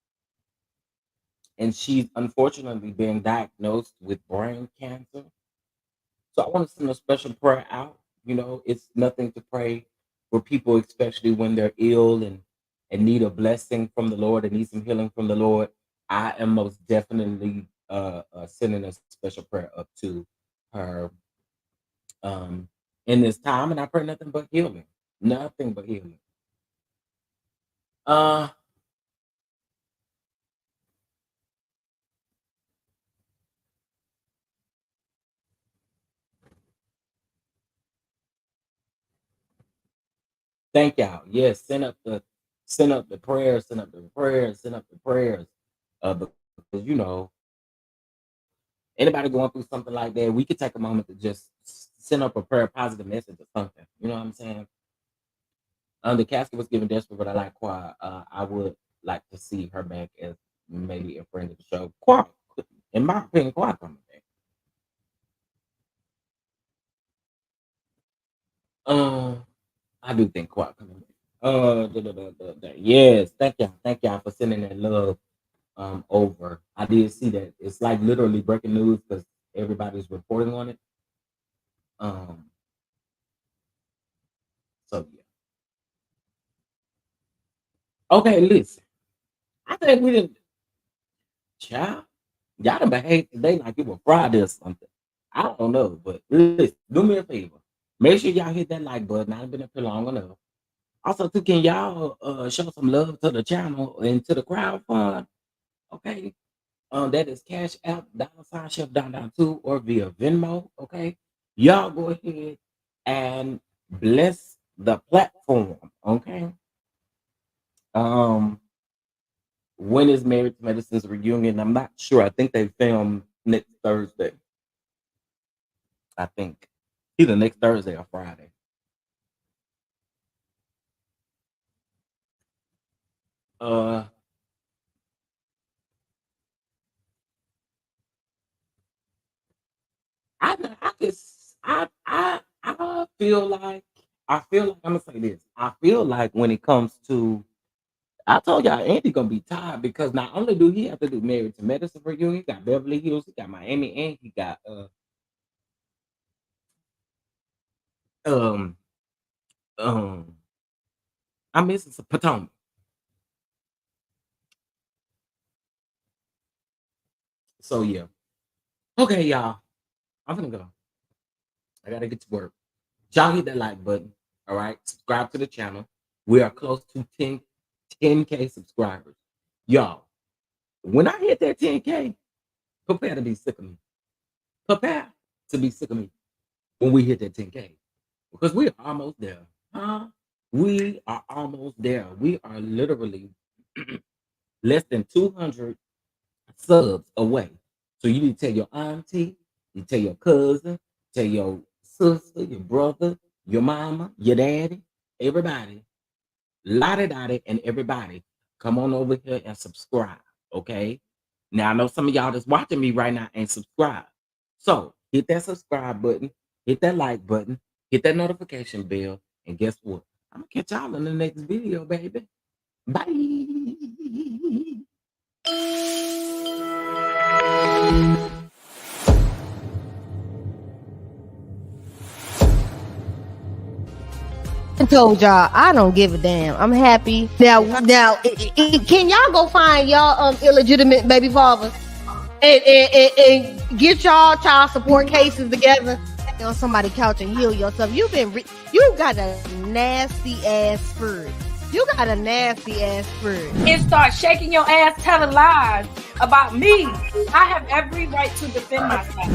and she's unfortunately been diagnosed with brain cancer. So I want to send a special prayer out. You know, it's nothing to pray for people, especially when they're ill and need a blessing from the Lord and need some healing from the Lord. I am most definitely sending a special prayer up to her in this time, and I pray nothing but healing, nothing but healing. Uh, Thank y'all. Yes, send up the prayers, send up the prayers, send up the prayers. Because you know, anybody going through something like that, we could take a moment to just send up a prayer, positive message or something. You know what I'm saying? The casket was given desperate, but I like Qua. I would like to see her back as maybe a friend of the show. Qua, in my opinion, Qua coming back. I do think Qua coming back. Yes, thank y'all for sending that love over. I did see that. It's like literally breaking news because everybody's reporting on it. Um, so yeah. Okay, listen. I think we didn't. Child, y'all done behaved today like you were Friday or something. I don't know, but listen, do me a favor. Make sure y'all hit that like button. I've been up here long enough. Also, too, can y'all show some love to the channel and to the crowd fund? Okay. That is Cash App, $Chef Down 2, or via Venmo. Okay. Y'all go ahead and bless the platform. Okay. When is Married to Medicine's reunion? I'm not sure. I think they film next Thursday. I think either next Thursday or Friday. I feel like I'm gonna say this. I feel like when it comes to, I told y'all Andy gonna be tired because not only do he have to do Married to Medicine reunion, he got Beverly Hills, he got Miami, and he got I'm missing some Potomac. So yeah. Okay, y'all. I'm gonna go. I gotta get to work. Y'all hit that like button. All right. Subscribe to the channel. We are close to 10K subscribers. Y'all, when I hit that 10K, prepare to be sick of me. Prepare to be sick of me when we hit that 10K. Because we are almost there. Huh? We are almost there. We are literally less than 200 subs away. So you need to tell your auntie, you tell your cousin, tell your sister, your brother, your mama, your daddy, everybody, lottie-dottie, and everybody, come on over here and subscribe, okay? Now, I know some of y'all that's watching me right now ain't subscribed. So, hit that subscribe button, hit that like button, hit that notification bell, and guess what? I'm going to catch y'all in the next video, baby. Bye. I told y'all I don't give a damn. I'm happy now. Can y'all go find y'all illegitimate baby fathers and get y'all child support cases together on somebody's couch and heal yourself? You got a nasty ass spirit. You got a nasty ass spirit. And start shaking your ass, telling lies about me. I have every right to defend myself.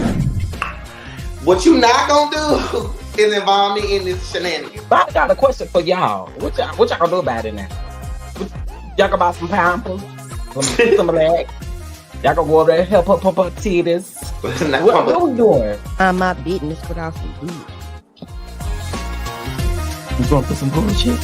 What you not gonna do is involve me in this shenanigans. But I got a question for y'all. What y'all gonna do about it now? Y'all gonna buy some Pampers, some of that? Y'all gonna go over there and help her pump her titties? What we doing? My business without some good. You going for some bullshit?